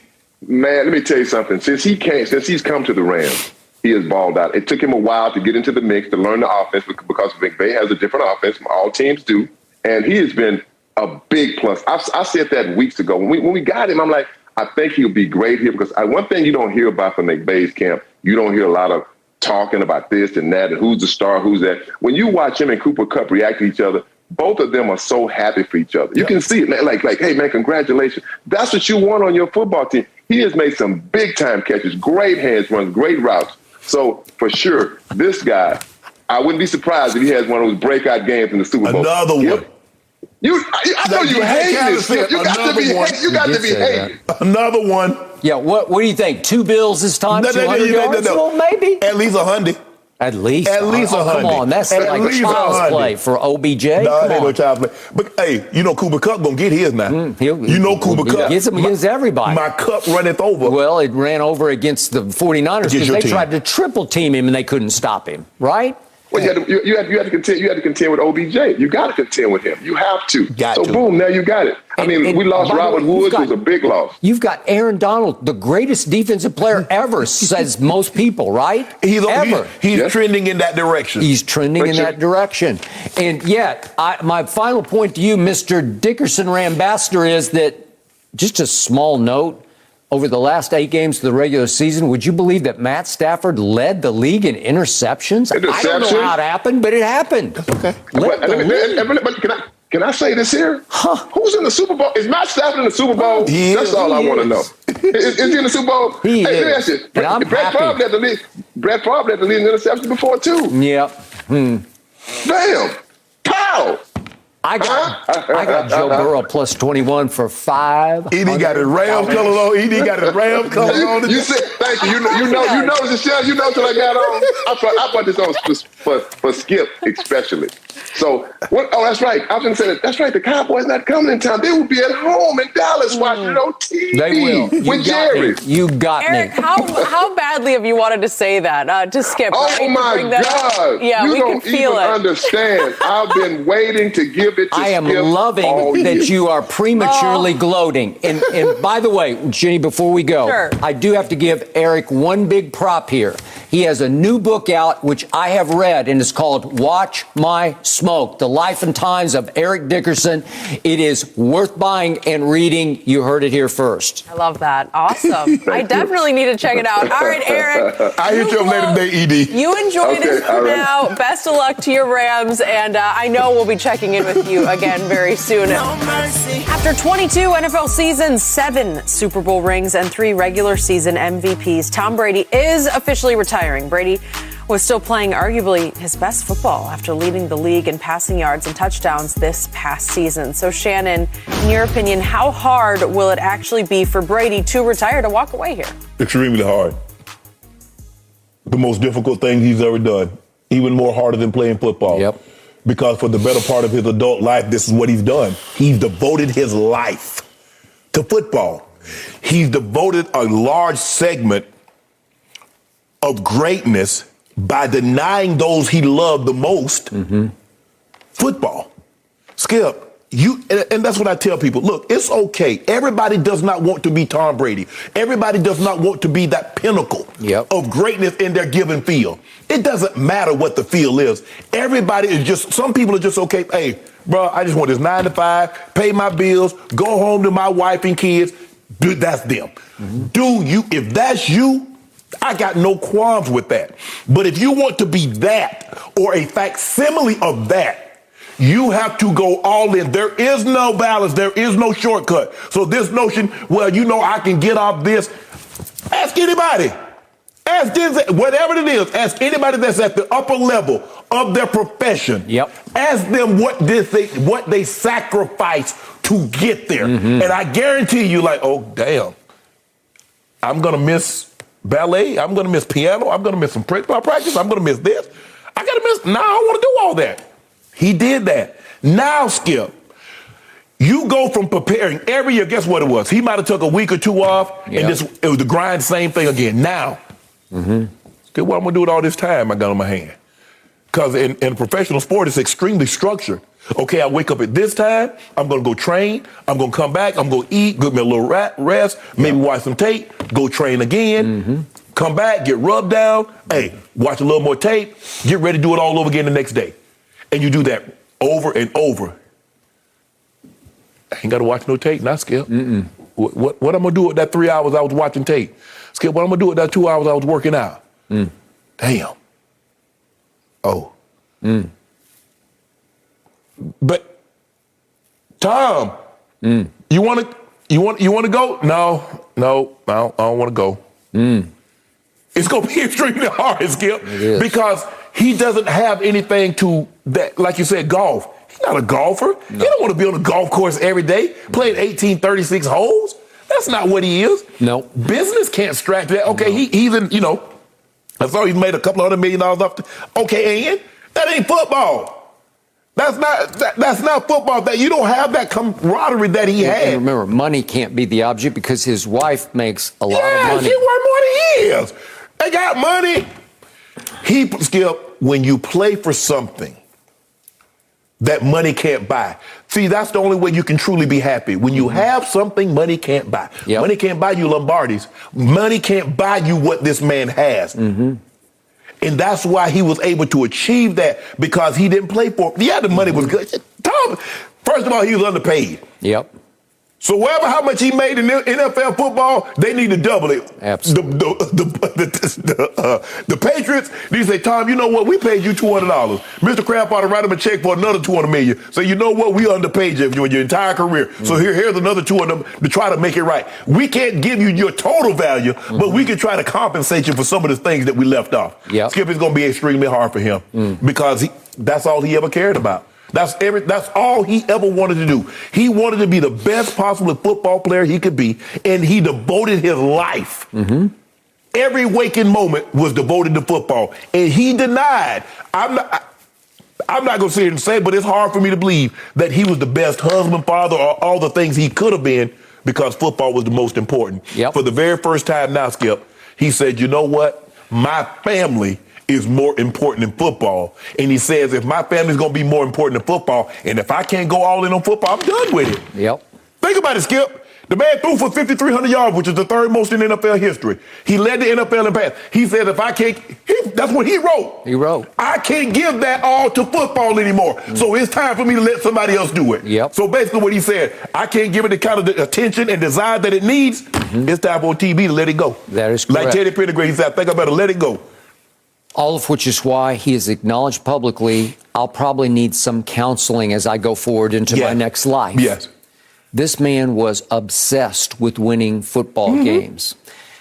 Man, let me tell you something. Since he's come to the Rams, he has balled out. It took him a while to get into the mix, to learn the offense, because McVay has a different offense. All teams do. And he has been a big plus. I said that weeks ago. When we got him, I'm like, I think he'll be great here, because one thing you don't hear about from McVay's camp, you don't hear a lot of talking about this and that and who's the star, who's that. When you watch him and Cooper Kupp react to each other, both of them are so happy for each other. You can see it, man. Like, hey, man, congratulations. That's what you want on your football team. He has made some big-time catches, great hands runs, great routes. So, for sure, this guy, I wouldn't be surprised if he has one of those breakout games in the Super Bowl. Another one. I know you hate this. You got to be hating. Another one. Yeah, what do you think? 2 bills this time? 200 yards? Well, maybe. At least 100. At least 100. Come on, that's like a child's play for OBJ. No, it ain't no child's play. But hey, you know Cooper Kupp gonna get his now. You know Cooper Kupp gets him against everybody. My cup runneth over. Well, it ran over against the 49ers because they tried to triple team him and they couldn't stop him, right? Well, you had to contend with OBJ. You got to contend with him. You have to. Boom, now you got it. I mean, we lost Robert Woods. It was a big loss. You've got Aaron Donald, the greatest defensive player ever, says most people, right? He's trending in that direction. He's trending in that direction. And yet, my final point to you, Mr. Dickerson Rambassador, is that just a small note. Over the last 8 games of the regular season, would you believe that Matt Stafford led the league in interceptions? I don't know how it happened, but it happened. Okay. Can I say this here? Huh. Who's in the Super Bowl? Is Matt Stafford in the Super Bowl? That's all I want to know. Is he in the Super Bowl? He is. Brett Favre led the league in interceptions before, too. Yeah. Damn. Pow! I got Joe Burrow plus 21 for 5. He got his Ram color on. You said, thank you. You know the show. You know what I got on. I put this on for Skip especially. So what? Oh, that's right. I was going to say that. That's right. The Cowboys not coming in town. They will be at home in Dallas watching it on TV. They will. With Jerry. You got Eric, me. how badly have you wanted to say that to Skip? Oh my God! Yeah, you we don't can feel even it. Understand. I've been waiting to give it to I am Skip loving that you are prematurely gloating. And by the way, Jenny, before we go, Sure. I do have to give Eric one big prop here. He has a new book out, which I have read, and it's called Watch My Smoke, The Life and Times of Eric Dickerson. It is worth buying and reading. You heard it here first. I love that. Awesome. I definitely need to check it out. All right, Eric. I hit you up later today, ED. You enjoy this for now. Best of luck to your Rams, and I know we'll be checking in with you again very soon. After 22 NFL seasons, 7 Super Bowl rings, and 3 regular season MVPs, Tom Brady is officially retiring. Brady was still playing arguably his best football after leading the league in passing yards and touchdowns this past season. So, Shannon, in your opinion, how hard will it actually be for Brady to retire, to walk away here? Extremely hard. The most difficult thing he's ever done. Even more harder than playing football. Yep. Because for the better part of his adult life, this is what he's done. He's devoted his life to football. He's devoted a large segment of greatness by denying those he loved the most football. Skip, and that's what I tell people. Look, it's okay. Everybody does not want to be Tom Brady. Everybody does not want to be that pinnacle of greatness in their given field. It doesn't matter what the field is. Everybody is just, some people are just okay. Hey, bro, I just want this 9 to 5, pay my bills, go home to my wife and kids. Dude, that's them. If that's you, I got no qualms with that. But if you want to be that or a facsimile of that, you have to go all in. There is no balance. There is no shortcut. So this notion, well, I can get off this. Ask anybody. Ask this, whatever it is. Ask anybody that's at the upper level of their profession. Ask them what they sacrifice to get there. And I guarantee you, oh, damn, I'm going to miss ballet, I'm going to miss piano, I'm going to miss some practice, I'm going to miss this. I don't want to do all that. He did that. Now, Skip, you go from preparing every year, guess what it was? He might have took a week or 2 off, and it was the grind, same thing again. Now, Skip, what I'm going to do with all this time I got on my hand? Because in professional sport, it's extremely structured. Okay, I wake up at this time, I'm going to go train, I'm going to come back, I'm going to eat, give me a little rest, maybe watch some tape, go train again, come back, get rubbed down, hey, watch a little more tape, get ready to do it all over again the next day. And you do that over and over. I ain't got to watch no tape, not Skip. What I'm going to do with that 3 hours I was watching tape? Skip, what I'm going to do with that 2 hours I was working out? Damn. Oh. But Tom, you want to go? No, I don't want to go. It's going to be extremely hard, Skip, because he doesn't have anything to that. Like you said, golf. He's not a golfer. He don't want to be on a golf course every day playing 1836 holes. That's not what he is. No. Business can't scratch that. Okay, he's in, I saw he's made a couple $100 million off. Okay, and that ain't football. That's not football. That you don't have that camaraderie that he had. And remember, money can't be the object because his wife makes a lot of money. She worth more than he is. They got money. Skip, when you play for something that money can't buy. See, that's the only way you can truly be happy. When you have something money can't buy. Yep. Money can't buy you Lombardis. Money can't buy you what this man has. Mm-hmm. And that's why he was able to achieve that, because he didn't play for it. Yeah, the money was good. Tom, first of all, he was underpaid. Yep. So how much he made in NFL football, they need to double it. Absolutely. The Patriots need to say, Tom, you know what? We paid you $200. Mr. Kraft ought to write him a check for another $200 million. So you know what? We underpaid you for your entire career. Mm-hmm. So here's another $200 to try to make it right. We can't give you your total value, but we can try to compensate you for some of the things that we left off. Yep. Skip, it's going to be extremely hard for him because that's all he ever cared about. That's all he ever wanted to do. He wanted to be the best possible football player he could be, and he devoted his life. Mm-hmm. Every waking moment was devoted to football, and he denied. I'm not going to sit here and say, but it's hard for me to believe that he was the best husband, father, or all the things he could have been, because football was the most important. Yep. For the very first time now, Skip, he said, you know what? My family is more important than football. And he says, if my family's going to be more important than football, and if I can't go all in on football, I'm done with it. Yep. Think about it, Skip. The man threw for 5,300 yards, which is the third most in NFL history. He led the NFL in pass. He said, if I can't, that's what he wrote. He wrote. I can't give that all to football anymore. So it's time for me to let somebody else do it. Yep. So basically what he said, I can't give it the kind of attention and desire that it needs. It's time for TV to let it go. That is correct. Like Teddy Pendergrass, he said, I think I better let it go. All of which is why he has acknowledged publicly, I'll probably need some counseling as I go forward into my next life. Yes. This man was obsessed with winning football games.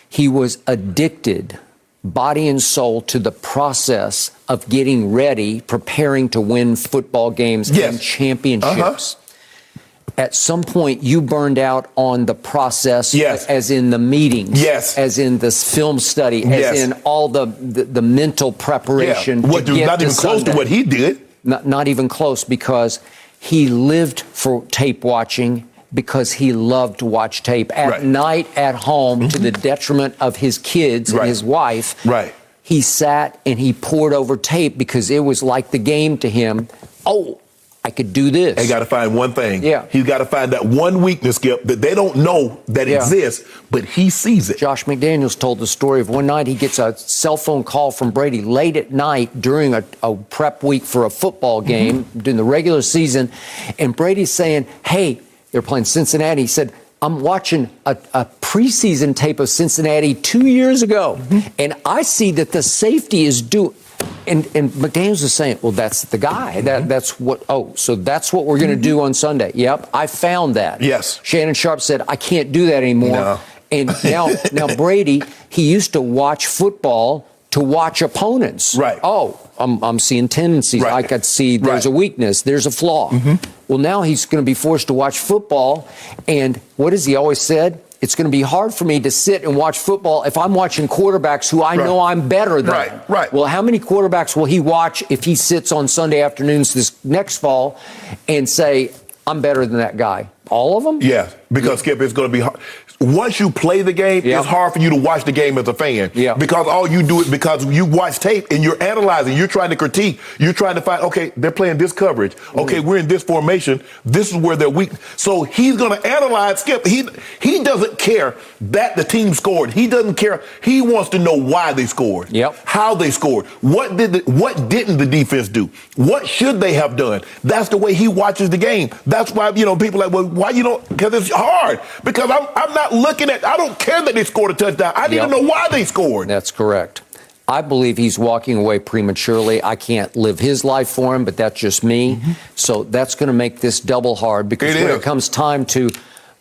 He was addicted, body and soul, to the process of getting ready, preparing to win football games and championships. At some point, you burned out on the process, as in the meetings, as in this film study, as in all the mental preparation. Not even close to what he did. Not even close, because he lived for tape watching, because he loved to watch tape at night at home to the detriment of his kids and his wife. He sat and he poured over tape because it was like the game to him. Oh, I could do this. They got to find one thing. Yeah. He's got to find that one weekness, Skip, that they don't know that exists, but he sees it. Josh McDaniels told the story of one night he gets a cell phone call from Brady late at night during a prep week for a football game during the regular season. And Brady's saying, hey, they're playing Cincinnati. He said, I'm watching a preseason tape of Cincinnati 2 years ago, and I see that the safety is due. And McDaniels is saying, well, that's the guy. That's what, so that's what we're going to do on Sunday. Yep, I found that. Yes. Shannon Sharpe said, I can't do that anymore. No. And now Brady, he used to watch football to watch opponents. Right. Oh, I'm seeing tendencies. I could see there's a weakness, there's a flaw. Well, now he's going to be forced to watch football. And what has he always said? It's going to be hard for me to sit and watch football if I'm watching quarterbacks who I know I'm better than. Well, how many quarterbacks will he watch if he sits on Sunday afternoons this next fall and say, I'm better than that guy? All of them? Yeah, because, Skip, it's going to be hard. Once you play the game, it's hard for you to watch the game as a fan. Yeah. Because all you do is because you watch tape and you're analyzing, you're trying to critique, you're trying to find, okay, they're playing this coverage. Okay, we're in this formation. This is where they're weak. So he's going to analyze, Skip. He doesn't care that the team scored. He doesn't care. He wants to know why they scored. How they scored. What didn't the defense do? What should they have done? That's the way he watches the game. That's why, people are like, well, why you don't? Because it's hard. Because I'm not looking at, I don't care that they scored a touchdown. I need to know why they scored. That's correct. I believe he's walking away prematurely. I can't live his life for him, but that's just me. So that's going to make this double hard, because when it comes time to,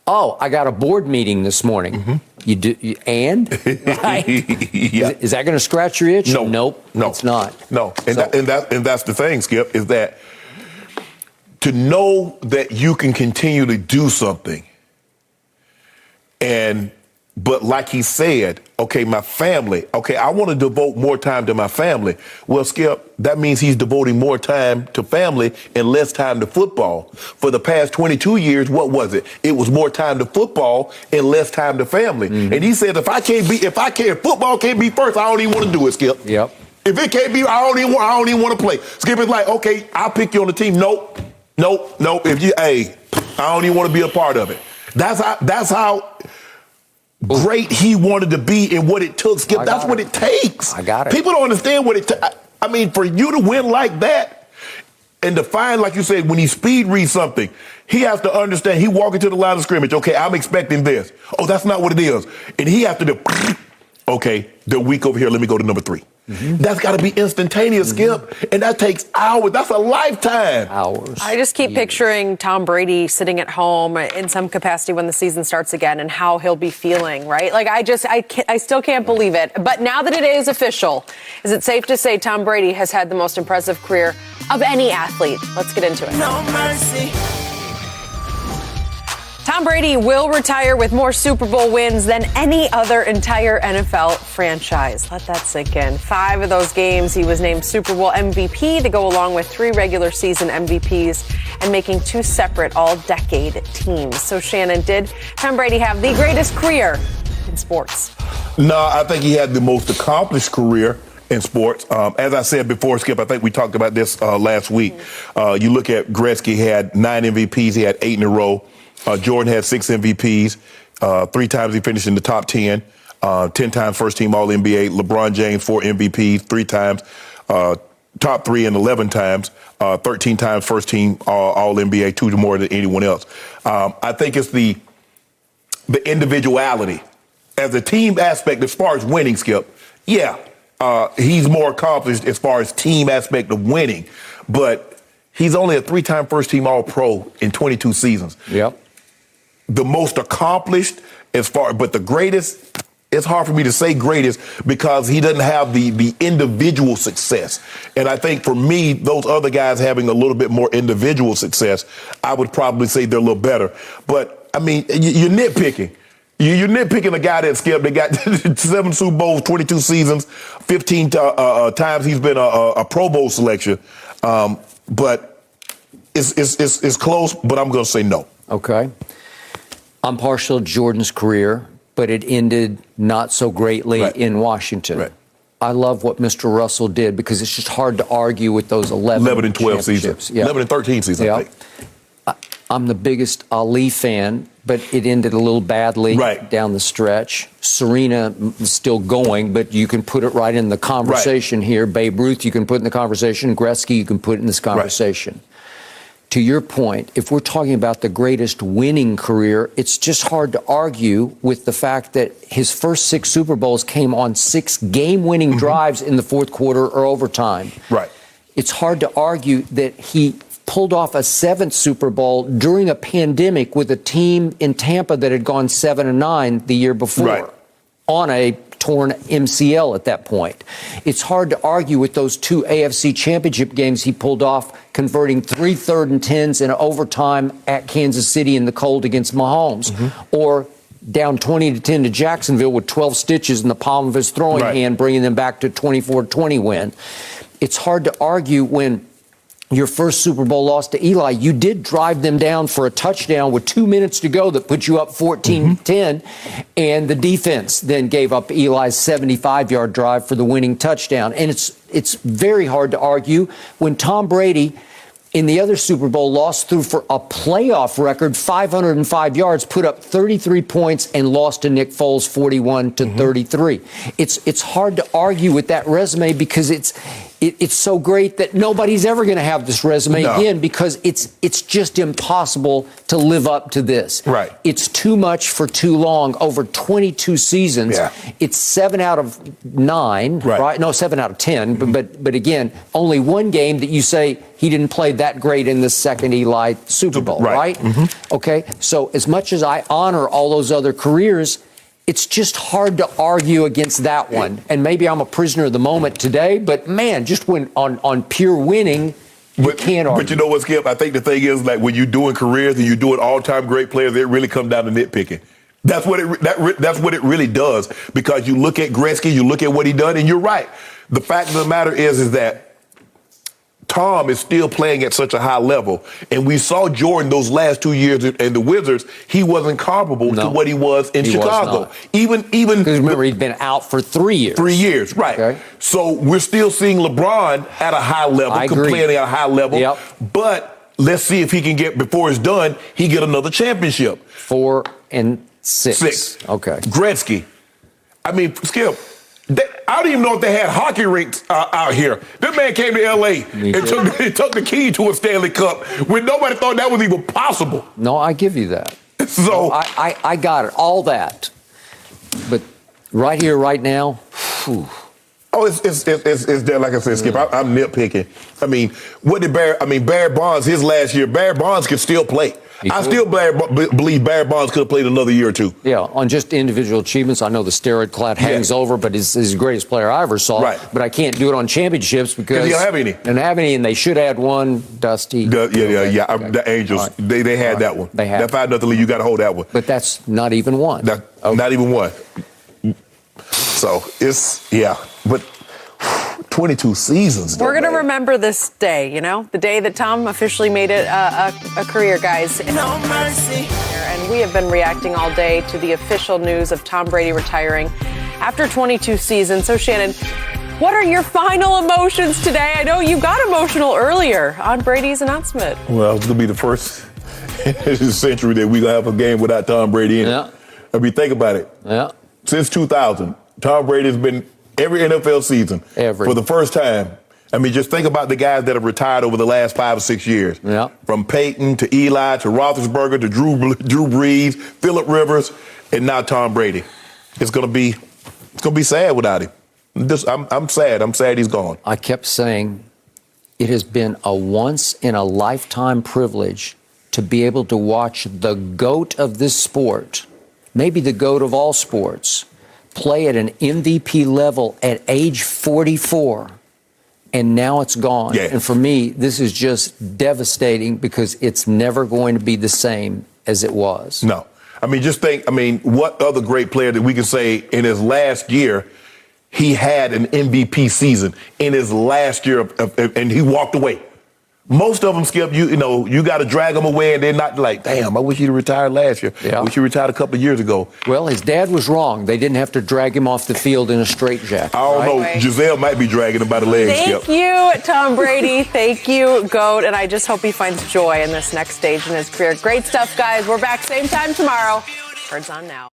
I got a board meeting this morning. You do, and? Is that going to scratch your itch? No. Nope. No. It's not. No. And that's the thing, Skip, is that to know that you can continue to do something But like he said, okay, my family, okay, I want to devote more time to my family. Well, Skip, that means he's devoting more time to family and less time to football. For the past 22 years, what was it? It was more time to football and less time to family. Mm-hmm. And he said, if football can't be first, I don't even want to do it, Skip. Yep. If it can't be, I don't even want to play. Skip is like, okay, I'll pick you on the team. Nope. I don't even want to be a part of it. That's how great he wanted to be and what it took, Skip. That's what it takes. I got it. People don't understand what it takes. I mean, for you to win like that and to find, like you said, when he speed reads something, he has to understand. He walk into the line of scrimmage. Okay, I'm expecting this. Oh, that's not what it is. And he has to do, okay, the week over here, let me go to number 3. Mm-hmm. That's got to be instantaneous, Skip. And that takes hours. That's a lifetime. Hours. I just keep picturing Tom Brady sitting at home in some capacity when the season starts again and how he'll be feeling, right? Like, I still can't believe it. But now that it is official, is it safe to say Tom Brady has had the most impressive career of any athlete? Let's get into it. No mercy. Tom Brady will retire with more Super Bowl wins than any other entire NFL franchise. Let that sink in. 5 of those games, he was named Super Bowl MVP to go along with 3 regular season MVPs and making 2 separate all-decade teams. So, Shannon, did Tom Brady have the greatest career in sports? No, I think he had the most accomplished career in sports. As I said before, Skip, I think we talked about this last week. You look at Gretzky, he had 9 MVPs. He had 8 in a row. Jordan had 6 MVPs. 3 times he finished in the top 10. 10 times first team All-NBA. LeBron James, 4 MVPs, 3 times. Top 3 and 11 times. 13 times first team All-NBA, 2 more than anyone else. I think it's the individuality. As a team aspect, as far as winning, Skip, he's more accomplished as far as team aspect of winning. But he's only a 3-time first team All-Pro in 22 seasons. Yep. The most accomplished but the greatest, it's hard for me to say greatest because he doesn't have the individual success. And I think for me, those other guys having a little bit more individual success, I would probably say they're a little better. But, I mean, you're nitpicking. You're nitpicking a guy that, Skip, that got 7 Super Bowls, 22 seasons, 15 times he's been a Pro Bowl selection. But it's close, but I'm going to say no. Okay. I'm partial to Jordan's career, but it ended not so greatly in Washington. Right. I love what Mr. Russell did because it's just hard to argue with those 11 and 12 seasons. Yeah. 11 and 13 seasons, I think. I'm the biggest Ali fan, but it ended a little badly down the stretch. Serena is still going, but you can put it right in the conversation here. Babe Ruth, you can put in the conversation. Gretzky, you can put in this conversation. To your point, if we're talking about the greatest winning career, it's just hard to argue with the fact that his first 6 Super Bowls came on 6 game-winning drives in the fourth quarter or overtime. Right. It's hard to argue that he pulled off a 7th Super Bowl during a pandemic with a team in Tampa that had gone 7-9 the year before on a torn MCL at that point. It's hard to argue with those 2 AFC championship games he pulled off, converting 3 3rd and 10s in overtime at Kansas City in the cold against Mahomes, or down 20-10 to Jacksonville with 12 stitches in the palm of his throwing hand, bringing them back to 24-20 win. It's hard to argue when your first Super Bowl loss to Eli, you did drive them down for a touchdown with 2 minutes to go that put you up 14-10, and the defense then gave up Eli's 75-yard drive for the winning touchdown. And it's very hard to argue when Tom Brady in the other Super Bowl loss threw for a playoff record 505 yards, put up 33 points, and lost to Nick Foles 41-33. It's hard to argue with that resume because it's so great that nobody's ever going to have this resume again because it's just impossible to live up to this. Right. It's too much for too long over 22 seasons. Yeah. It's 7 out of 9, right? No, 7 out of 10. But again, only one game that you say he didn't play that great in the second Eli Super Bowl, right? Okay. So as much as I honor all those other careers, it's just hard to argue against that one. And maybe I'm a prisoner of the moment today, but man, just when on pure winning, you can't argue. But you know what, Skip? I think the thing is, like, when you're doing careers and you're doing all-time great players, it really comes down to nitpicking. That's what it really does, because you look at Gretzky, you look at what he done, and you're right. The fact of the matter is that Tom is still playing at such a high level. And we saw Jordan those last 2 years in the Wizards. He wasn't comparable to what he was in Chicago. Was even because remember, he'd been out for 3 years. 3 years, right. Okay. So we're still seeing LeBron at a high level, playing at a high level. Yep. But let's see if he can get, before it's done, he get another championship. 4 and 6. Okay. Gretzky. I mean, Skip, I don't even know if they had hockey rinks out here. That man came to L.A. and took the key to a Stanley Cup when nobody thought that was even possible. No, I give you that. So I got it, all that. But right here, right now, whew. Oh, it's there, like I said, Skip. I'm nitpicking. I mean, Barry Bonds, his last year, Barry Bonds could still play. I still believe Barry Bonds could have played another year or two. Yeah, on just individual achievements. I know the steroid cloud hangs over, but he's the greatest player I ever saw. Right. But I can't do it on championships because he don't have any. Don't have any, and they should add one. Dusty. The Angels, they had that one. They had that 5-0 lead. You got to hold that one. But that's not even one. Not even one. So but 22 seasons. We're going to remember this day, the day that Tom officially made it a career, guys. No mercy. And we have been reacting all day to the official news of Tom Brady retiring after 22 seasons. So, Shannon, what are your final emotions today? I know you got emotional earlier on Brady's announcement. Well, it's going to be the first in the century that we're going to have a game without Tom Brady in it. I mean, think about it. Yeah. Since 2000, Tom Brady has been every NFL season for the first time. I mean, just think about the guys that have retired over the last 5 or 6 years. Yeah. From Peyton to Eli to Roethlisberger to Drew Brees, Phillip Rivers, and now Tom Brady. It's gonna be sad without him. I'm sad. I'm sad he's gone. I kept saying it has been a once in a lifetime privilege to be able to watch the GOAT of this sport, maybe the GOAT of all sports, play at an MVP level at age 44, and now it's gone. Yeah. And for me, this is just devastating because it's never going to be the same as it was. No. I mean, just think, what other great player that we can say in his last year, he had an MVP season in his last year, and he walked away. Most of them, Skip, you got to drag them away, and they're not like, damn, I wish he'd retired last year. Yeah. I wish he retired a couple of years ago. Well, his dad was wrong. They didn't have to drag him off the field in a straitjacket. I don't know. Giselle might be dragging him by the legs, Skip. Thank you, Tom Brady. Thank you, GOAT. And I just hope he finds joy in this next stage in his career. Great stuff, guys. We're back same time tomorrow. Birds on now.